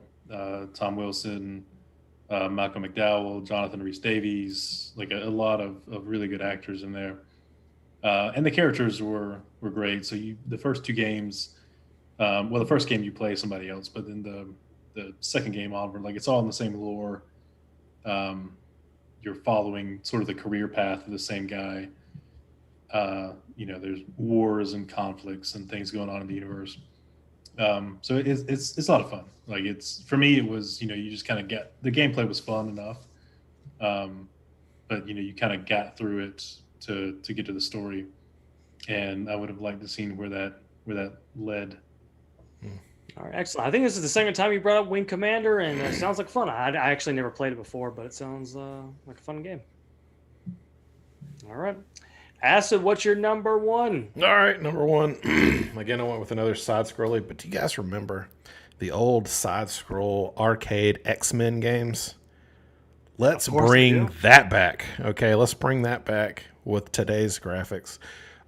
Tom Wilson, Malcolm McDowell, Jonathan Rhys-Davies, like a lot of really good actors in there. And the characters were great. So the first 2 games, the first game you play somebody else, but then the second game onward, like it's all in the same lore. You're following sort of the career path of the same guy. There's wars and conflicts and things going on in the universe. So it's a lot of fun. Like for me, it was, you just kind of the gameplay was fun enough. But you kind of got through it to get to the story. And I would have liked to seen where that led. All right, excellent. I think this is the second time you brought up Wing Commander, and it sounds like fun. I actually never played it before, but it sounds like a fun game. All right. Acid, what's your number one? All right, number one. Again, I went with another side-scrolling, but do you guys remember the old side-scroll arcade X-Men games? let's Of course they bring do. that back. Okay, let's bring that back with today's graphics.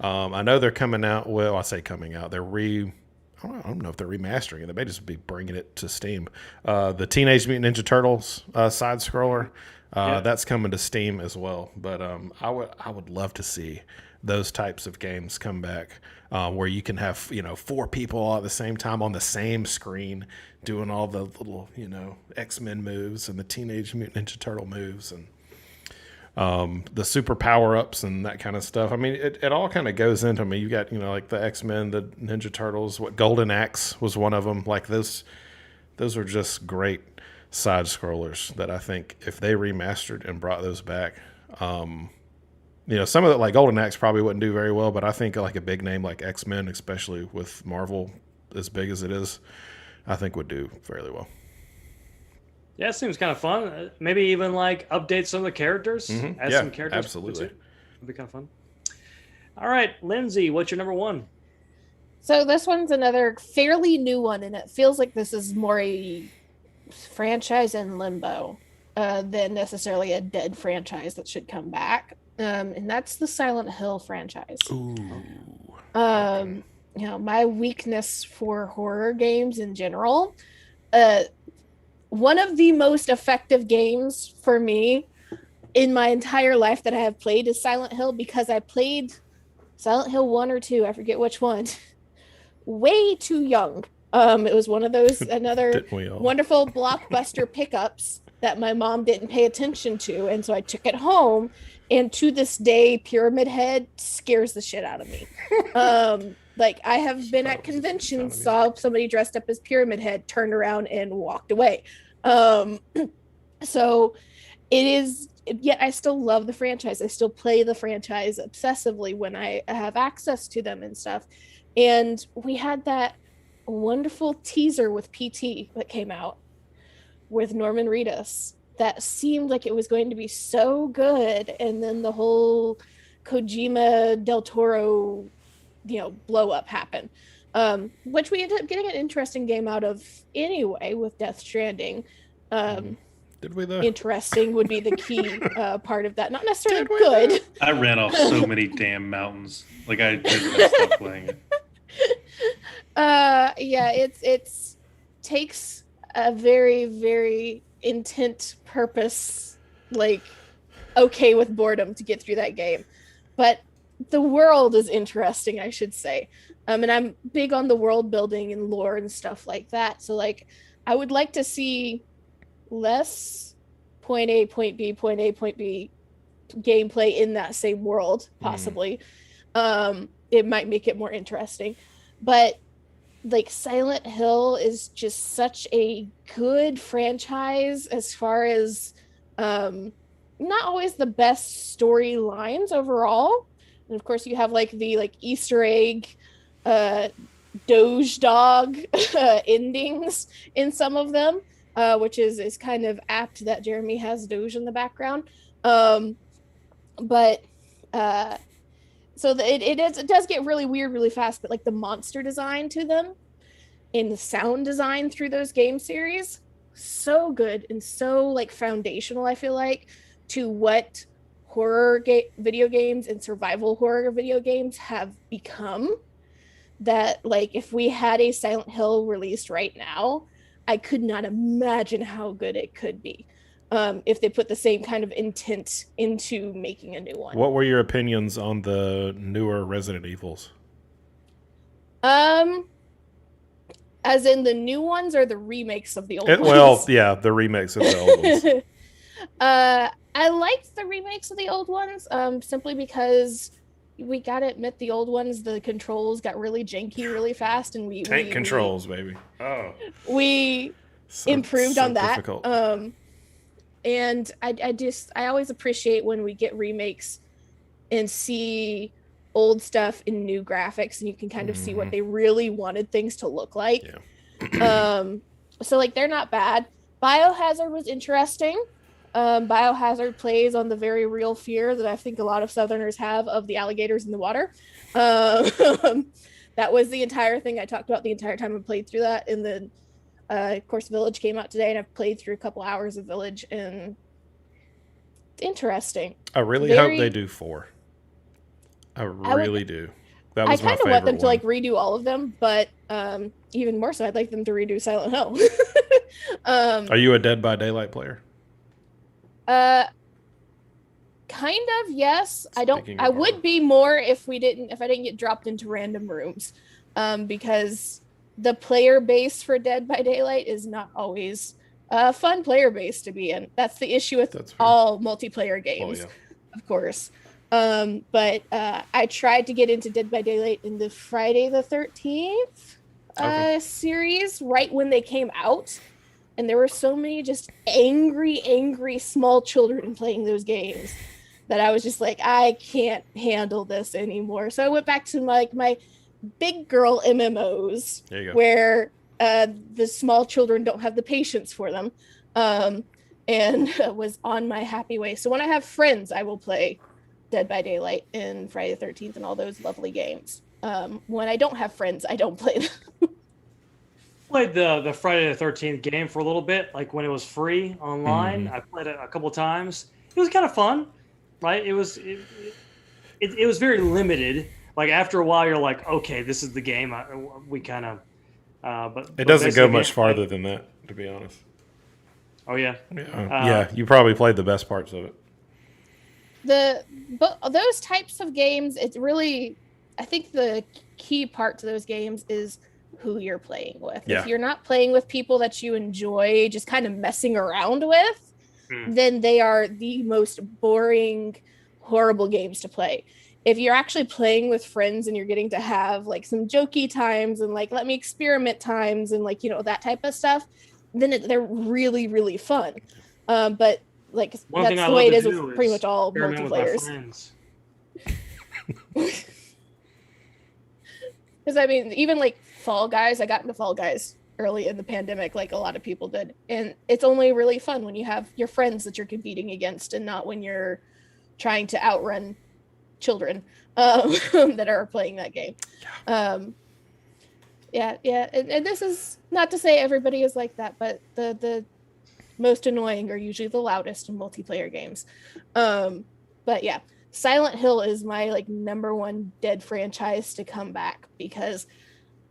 I know they're coming out. Well, I say coming out. I don't know if they're remastering it. They may just be bringing it to Steam. The Teenage Mutant Ninja Turtles side scroller. Yeah. That's coming to Steam as well. But I would love to see those types of games come back, where you can have 4 people all at the same time on the same screen doing all the little X-Men moves and the Teenage Mutant Ninja Turtle moves and the super power ups and that kind of stuff. I mean, it all kind of goes into. I mean, you got like the X-Men, the Ninja Turtles. What Golden Axe was one of them. Like those are just great side scrollers that I think if they remastered and brought those back, some of it like Golden Axe probably wouldn't do very well, but I think like a big name like X-Men, especially with Marvel as big as it is, I think would do fairly well. Yeah, it seems kind of fun. Maybe even like update some of the characters. Add Yeah, some characters. absolutely. It'd be kind of fun. All right, Lyndsey, what's your number 1? So this one's another fairly new one, and it feels like this is more a franchise in limbo than necessarily a dead franchise that should come back. And that's the Silent Hill franchise. Ooh. My weakness for horror games in general. One of the most effective games for me in my entire life that I have played is Silent Hill, because I played Silent Hill 1 or 2, I forget which one, way too young. It was one of those another wonderful blockbuster pickups that my mom didn't pay attention to, and so I took it home, and to this day Pyramid Head scares the shit out of me. Like I have been at conventions, saw somebody dressed up as Pyramid Head, turned around and walked away. So it is, yet I still love the franchise. I still play the franchise obsessively when I have access to them and stuff. And we had that wonderful teaser with PT that came out with Norman Reedus that seemed like it was going to be so good. And then the whole Kojima Del Toro, blow up happened. Which we ended up getting an interesting game out of anyway with Death Stranding. Did we though? Interesting would be the key part of that. Not necessarily good. I ran off so many damn mountains. Like I just stopped playing it. It's takes a very, very intent purpose, like okay with boredom to get through that game. But the world is interesting, I should say. And I'm big on the world building and lore and stuff like that. So like I would like to see less point A, point B, point A, point B gameplay in that same world, possibly. It might make it more interesting. But like Silent Hill is just such a good franchise as far as not always the best storylines overall. And of course you have like the Easter egg Doge dog endings in some of them, which is kind of apt that Jeremy has Doge in the background. So it does get really weird really fast, but like the monster design to them and the sound design through those game series, so good and so like foundational, I feel like, to what video games and survival horror video games have become. That like if we had a Silent Hill released right now, I could not imagine how good it could be if they put the same kind of intent into making a new one. What were your opinions on the newer Resident Evils? As in the new ones or the remakes of the old ones? Well, yeah, the remakes of the old ones. I liked the remakes of the old ones simply because we gotta admit the old ones, the controls got really janky really fast, and we controls, baby. Oh, we improved on that. Difficult. And I always appreciate when we get remakes and see old stuff in new graphics, and you can kind of see what they really wanted things to look like. Yeah. So like they're not bad. Biohazard was interesting. Biohazard plays on the very real fear that I think a lot of Southerners have of the alligators in the water. That was the entire thing I talked about the entire time I played through that. And then, of course, Village came out today, and I've played through a couple hours of Village, and interesting. I really Very- hope they do 4. I really do. That I was my kind of favorite want them to one. like redo all of them, but even more so, I'd like them to redo Silent Hill. Are you a Dead by Daylight player? Kind of, yes. I don't. Speaking I of would horror. be more if I didn't get dropped into random rooms, because the player base for Dead by Daylight is not always a fun player base to be in. That's the issue with That's fair. all multiplayer games, Well, of course. But I tried to get into Dead by Daylight in the Friday the 13th Okay. series right when they came out. And there were so many just angry small children playing those games that I was just like, I can't handle this anymore. So I went back to my big girl MMOs There you go. where the small children don't have the patience for them, and was on my happy way. So when I have friends, I will play Dead by Daylight and Friday the 13th and all those lovely games. When I don't have friends, I don't play them. Played the Friday the 13th game for a little bit, like when it was free online. I played it a couple times. It was kind of fun, right? It was very limited. Like after a while, you're like, okay, this is the game. We kind of, but It doesn't go basically, much farther than that, to be honest. Oh yeah, Yeah, you probably played the best parts of it. But those types of games, it's really, I think the key part to those games is who you're playing with. Yeah. If you're not playing with people that you enjoy just kind of messing around with, then they are the most boring, horrible games to play. If you're actually playing with friends and you're getting to have like some jokey times and like let me experiment times and like, that type of stuff, then they're really, really fun. But like One thing that's I the way love it to is do with pretty is much all experiment with my multiplayers. friends. Because I mean, even like Fall Guys, I got into Fall Guys early in the pandemic, like a lot of people did, and it's only really fun when you have your friends that you're competing against, and not when you're trying to outrun children that are playing that game. Yeah, and this is not to say everybody is like that, but the most annoying are usually the loudest in multiplayer games. But yeah. Silent Hill is my like number one dead franchise to come back because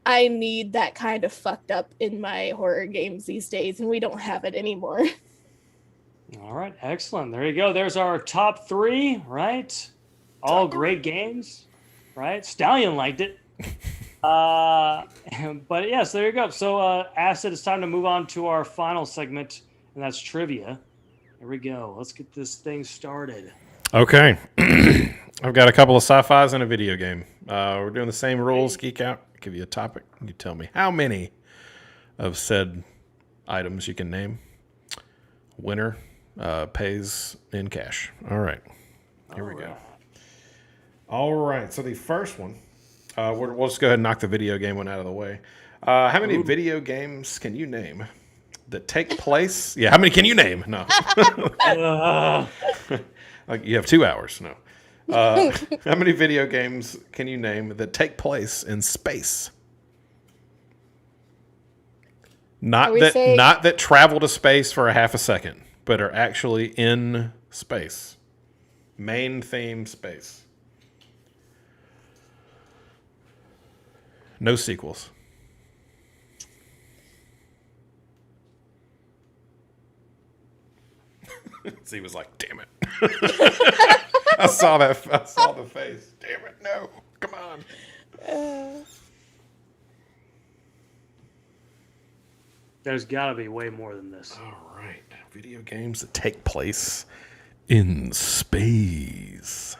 I need that kind of fucked up in my horror games these days, and we don't have it anymore. All right, excellent. There you go. There's our top 3, right? All great games, right? Stallion liked it. But yes, there you go. So, Acid, it's time to move on to our final segment, and that's trivia. Here we go. Let's get this thing started. Okay. I've got a couple of sci-fis and a video game. We're doing the same rules. Geek out. Give you a topic. You tell me how many of said items you can name. Winner pays in cash. All right. Here we go. All right. So the first one, we'll just go ahead and knock the video game one out of the way. How many video games can you name that take place? Yeah, how many can you name? No. Like you have 2 hours. No. How many video games can you name that take place in space? Not that travel to space for a half a second, but are actually in space. Main theme space. No sequels. So he was like, damn it. I saw the face. Damn it, no. Come on. There's got to be way more than this. All right. Video games that take place in space.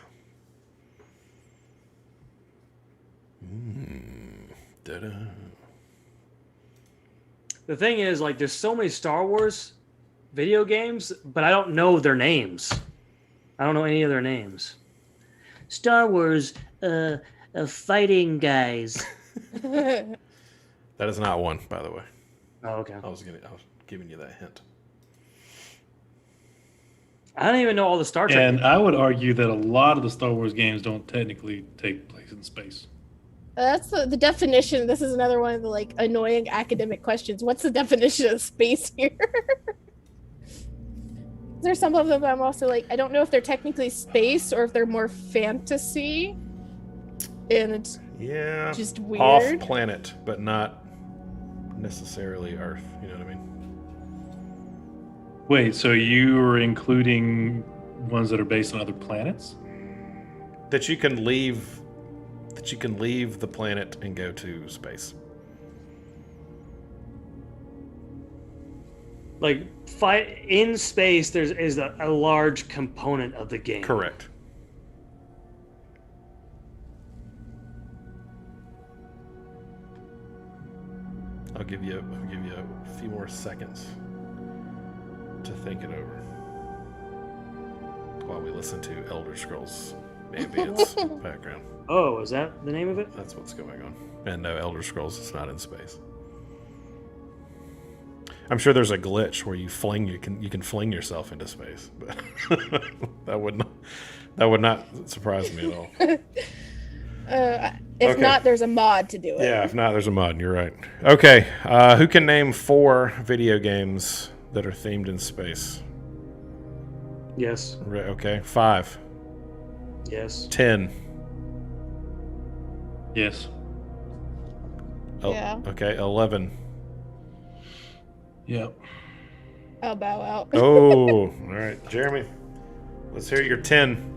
Da-da. The thing is, like, there's so many Star Wars video games, but I don't know their names. I don't know any of their names. Star Wars, fighting guys. That is not one, by the way. Oh, okay. I was giving you that hint. I don't even know all the Star Trek. And I would argue that a lot of the Star Wars games don't technically take place in space. That's the definition. This is another one of the like annoying academic questions. What's the definition of space here? There's some of them I'm also like, I don't know if they're technically space or if they're more fantasy. And it's just weird. Off planet, but not necessarily Earth. You know what I mean? Wait, so you are including ones that are based on other planets? That you can leave the planet and go to space. Like fight in space, there is a large component of the game. Correct. I'll give you a few more seconds to think it over while we listen to Elder Scrolls ambience background. Oh, is that the name of it? That's what's going on. And no, Elder Scrolls is not in space. I'm sure there's a glitch where you can fling yourself into space, but that would not surprise me at all. If Okay. not, there's a mod to do it. Yeah, if not, there's a mod. You're right. Okay, who can name 4 video games that are themed in space? Yes. Okay, 5, Yes. 10. Yes. Yeah. Okay, 11. Yep. I'll bow out. Oh, all right, Jeremy. Let's hear your 10.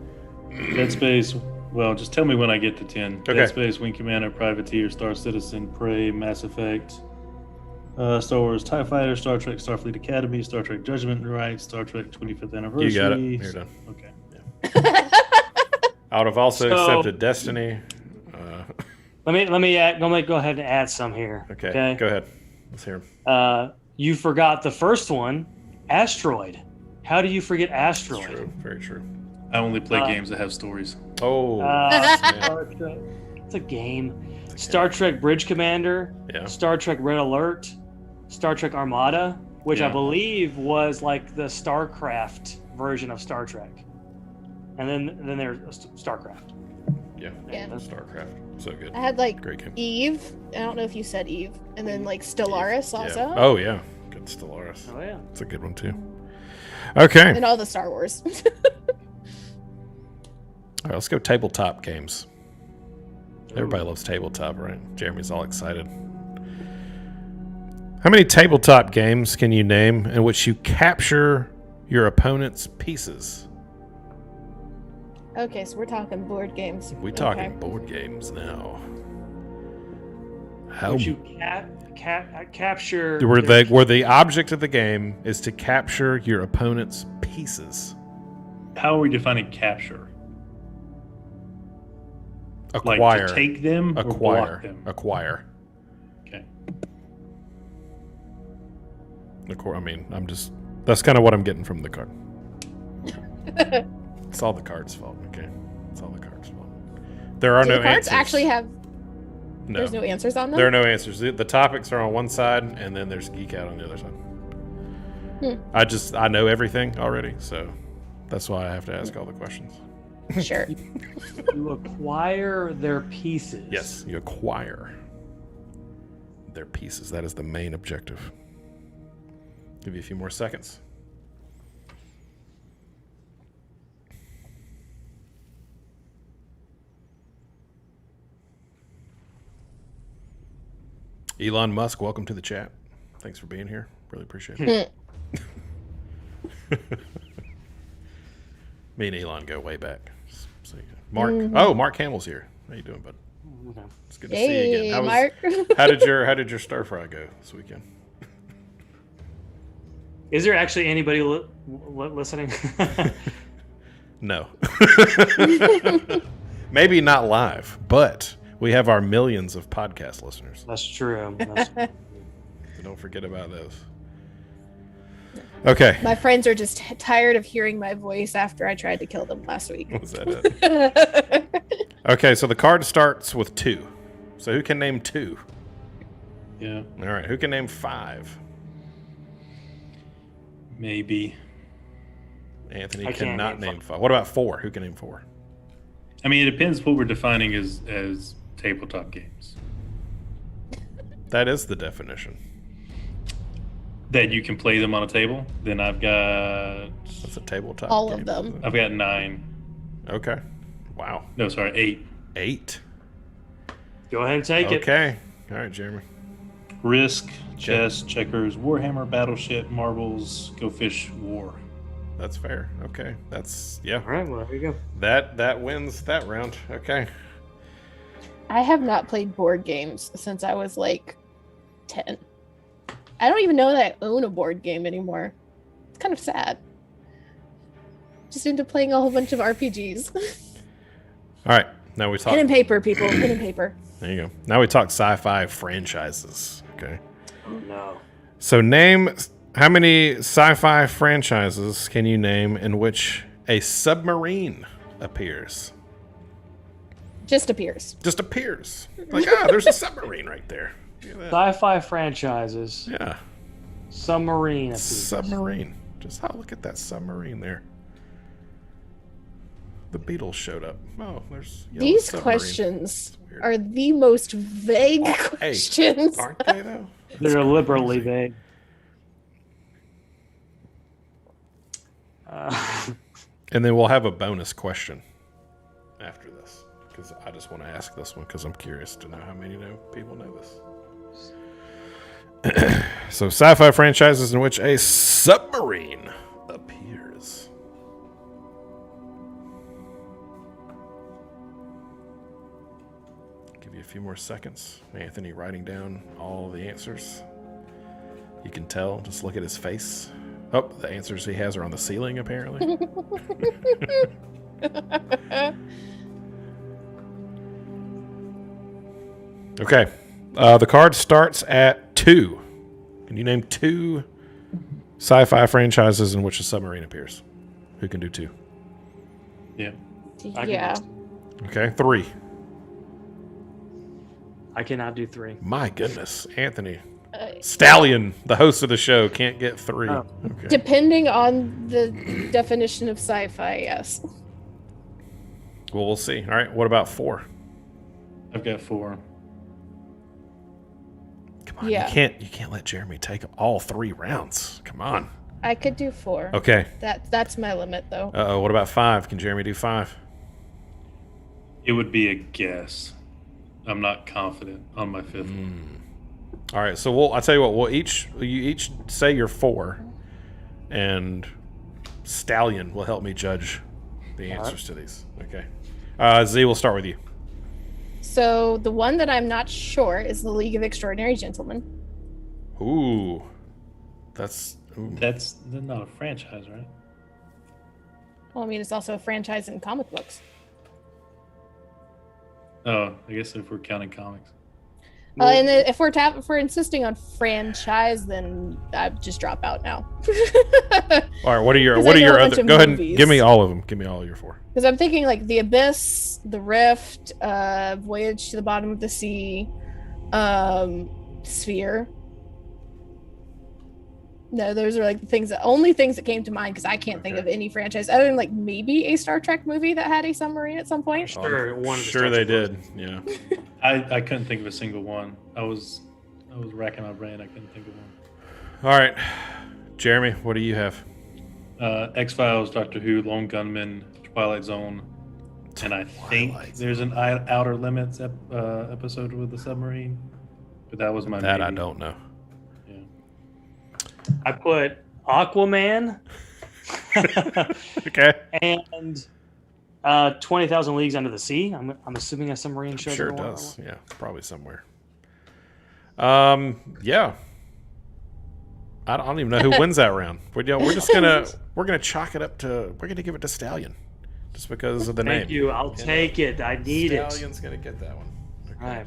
Dead Space. Well, just tell me when I get to 10. Okay. Dead Space, Wing Commander, Privateer, Star Citizen, Prey, Mass Effect, Star Wars TIE Fighter, Star Trek Starfleet Academy, Star Trek Judgment Right, Star Trek 25th Anniversary. You got it. You're done. Okay. I would have also So- accepted Destiny. Let me go ahead and add some here. Okay, go ahead. Let's hear 'em. You forgot the first one, Asteroid. How do you forget Asteroid? True, very true. I only play games that have stories. Oh, Star man. Trek. It's a game. Star Trek Bridge Commander, Yeah. Star Trek Red Alert, Star Trek Armada, which I Yeah. believe was like the StarCraft version of Star Trek. And then there's StarCraft. Yeah. Yeah. StarCraft. So good. I had like Great game. Eve. I don't know if you said Eve. And then like Stellaris also. Yeah. Oh, yeah. Good Stellaris. Oh yeah. It's a good one, too. Okay. And all the Star Wars. All right, let's go tabletop games. Everybody loves tabletop, right? Jeremy's all excited. How many tabletop games can you name in which you capture your opponent's pieces? Okay, so we're talking board games. We're talking board games now. How Would you capture where the object of the game is to capture your opponent's pieces? How are we defining capture? Acquire. Like to take them or block them? Acquire. Okay. I mean, that's kind of what I'm getting from the card. It's all the card's fault, okay? It's all the card's fault. There are Do no the cards answers. actually have No. there's no answers on them? There are no answers. The topics are on one side, and then there's Geek Out on the other side. I know everything already, so that's why I have to ask all the questions. Sure. you acquire their pieces? Yes, you acquire their pieces. That is the main objective. Give you a few more seconds. Elon Musk, welcome to the chat. Thanks for being here. Really appreciate it. Me and Elon go way back. So, Mark. Oh, Mark Hamill's here. How you doing, bud? Okay. It's good to see you Hey, again. Mark. How did your stir fry go this weekend? Is there actually anybody listening? No. Maybe not live, but we have our millions of podcast listeners. That's true. So don't forget about those. Okay. My friends are just tired of hearing my voice after I tried to kill them last week. Was that it? Okay, so the card starts with 2. So who can name 2? Yeah. All right, who can name 5? Maybe. Anthony I can't cannot name name 5. What about 4? Who can name 4? I mean, it depends what we're defining as tabletop games. That is the definition. that you can play them on a table, then I've got That's a tabletop. All game, of them. isn't it? I've got 9. Okay. Wow. No, sorry, 8. 8. Go ahead and take it. Okay. All right, Jeremy. Risk, chess, checkers, Warhammer, battleship, marbles, Go Fish, war. That's fair. Okay. That's All right, well, there you go. that wins that round. Okay. I have not played board games since I was like 10. I don't even know that I own a board game anymore. It's kind of sad. Just into playing a whole bunch of RPGs. All right. Now we talk. Pen and paper, people. Pen and paper. There you go. Now we talk sci-fi franchises. Okay. Oh, no. So name how many sci-fi franchises can you name in which a submarine appears? Just appears. Just appears. Like, there's a submarine right there. Look at that. Sci-fi franchises. Yeah. Submarine. appears. Submarine. Just look at that submarine there. The Beatles showed up. Oh, there's yellow These submarine. questions Weird. are the most vague Hey, questions. aren't they though? They're deliberately vague. And then we'll have a bonus question after this because I just want to ask this one because I'm curious to know how many people know this. So, sci-fi franchises in which a submarine appears. Give you a few more seconds. Anthony writing down all the answers. You can tell. Just look at his face. Oh, the answers he has are on the ceiling, apparently. Okay. The card starts at 2. Can you name 2 sci-fi franchises in which a submarine appears? Who can do 2? Yeah. Yeah. Okay, 3. I cannot do 3. My goodness, Anthony. Stallion, the host of the show, can't get 3. Oh. Okay. Depending on the definition of sci-fi, yes. Well, we'll see. All right, what about 4? I've got 4. Come on, Yeah. you can't let Jeremy take all 3 rounds. Come on. I could do 4. Okay. That's my limit, though. Uh-oh, what about 5? Can Jeremy do 5? It would be a guess. I'm not confident on my 5th one. All right, so I'll tell you what. You each say your 4, and Stallion will help me judge the answers to these. Okay. Z, we'll start with you. So the one that I'm not sure is the League of Extraordinary Gentlemen. Ooh, that's That's not a franchise, right? Well, I mean, it's also a franchise in comic books. Oh, I guess if we're counting comics. And then if we're insisting on franchise, then I just drop out now. all right. What are your 'Cause I know a bunch other? of Go ahead and movies. give me all of them. Give me all your 4. Because I'm thinking like The Abyss, The Rift, Voyage to the Bottom of the Sea, Sphere. No, those are like the only things that came to mind because I can't think of any franchise other than like maybe a Star Trek movie that had a submarine at some point. Sure, one of the Sure Star they Trek did. Yeah. I couldn't think of a single one. I was racking my brain. I couldn't think of one. All right, Jeremy, what do you have? X-Files, Doctor Who, Lone Gunman, Twilight Zone, and I think Twilight there's an Outer Limits episode with the submarine. But that was my That I maybe. don't know. Yeah. I put Aquaman Okay. and 20,000 Leagues Under the Sea. I'm assuming a submarine show. Sure it does. Yeah, probably somewhere. Yeah. I don't even know who wins that round. We're just gonna chalk it up to we're gonna give it to Stallion, just because of the name. Thank you. I'll take it. I need it. Stallion's gonna get that one. Okay. All right.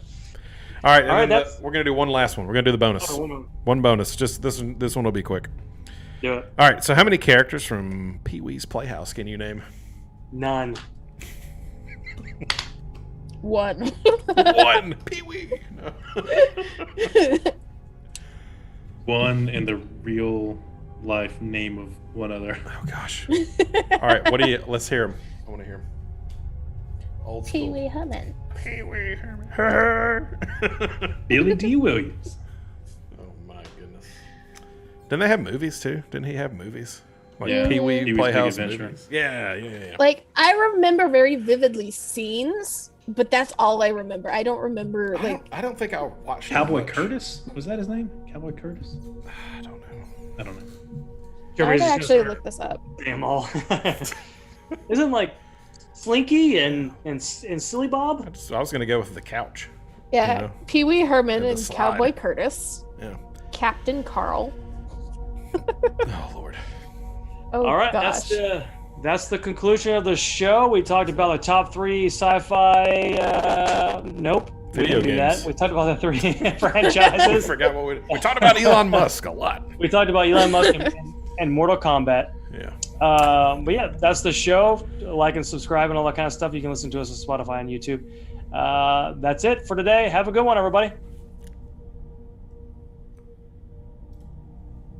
All right. All right, And then that's- we're gonna do one last one. We're gonna do the bonus. Oh, One bonus. Just this one will be quick. do it. All right. So how many characters from Pee-wee's Playhouse can you name? None. One. One. Pee-wee. No. One in the real life name of one other. Oh gosh. All right. What do you? Let's hear him. I want to hear him. Old school. Pee-wee Herman. Pee-wee Herman. Billy D. Williams. Oh my goodness. Didn't they have movies too? Didn't he have movies? Like Yeah. Pee-wee Pee-wee's Big Playhouse Adventure. movies. Yeah. Like I remember very vividly scenes, but that's all I remember. I don't remember like I don't think I watched Cowboy much. Curtis? Was that his name? Cowboy Curtis? I don't know. I don't know. I Jeremy's would just actually gonna look this up. damn all. Isn't like Slinky and Silly Bob? I was gonna go with the couch. Yeah, You know, Pee Wee Herman and the and slide. Cowboy Curtis, Yeah. Captain Carl. Oh Lord. Oh All right, gosh. that's the conclusion of the show. We talked about the top 3 sci-fi. Nope, we Video didn't do games. that. We talked about the 3 I franchises. forgot what we talked about Elon Musk a lot. We talked about Elon Musk and Mortal Kombat. Yeah. But yeah, that's the show. Like and subscribe and all that kind of stuff. You can listen to us on Spotify and YouTube. That's it for today. Have a good one, everybody.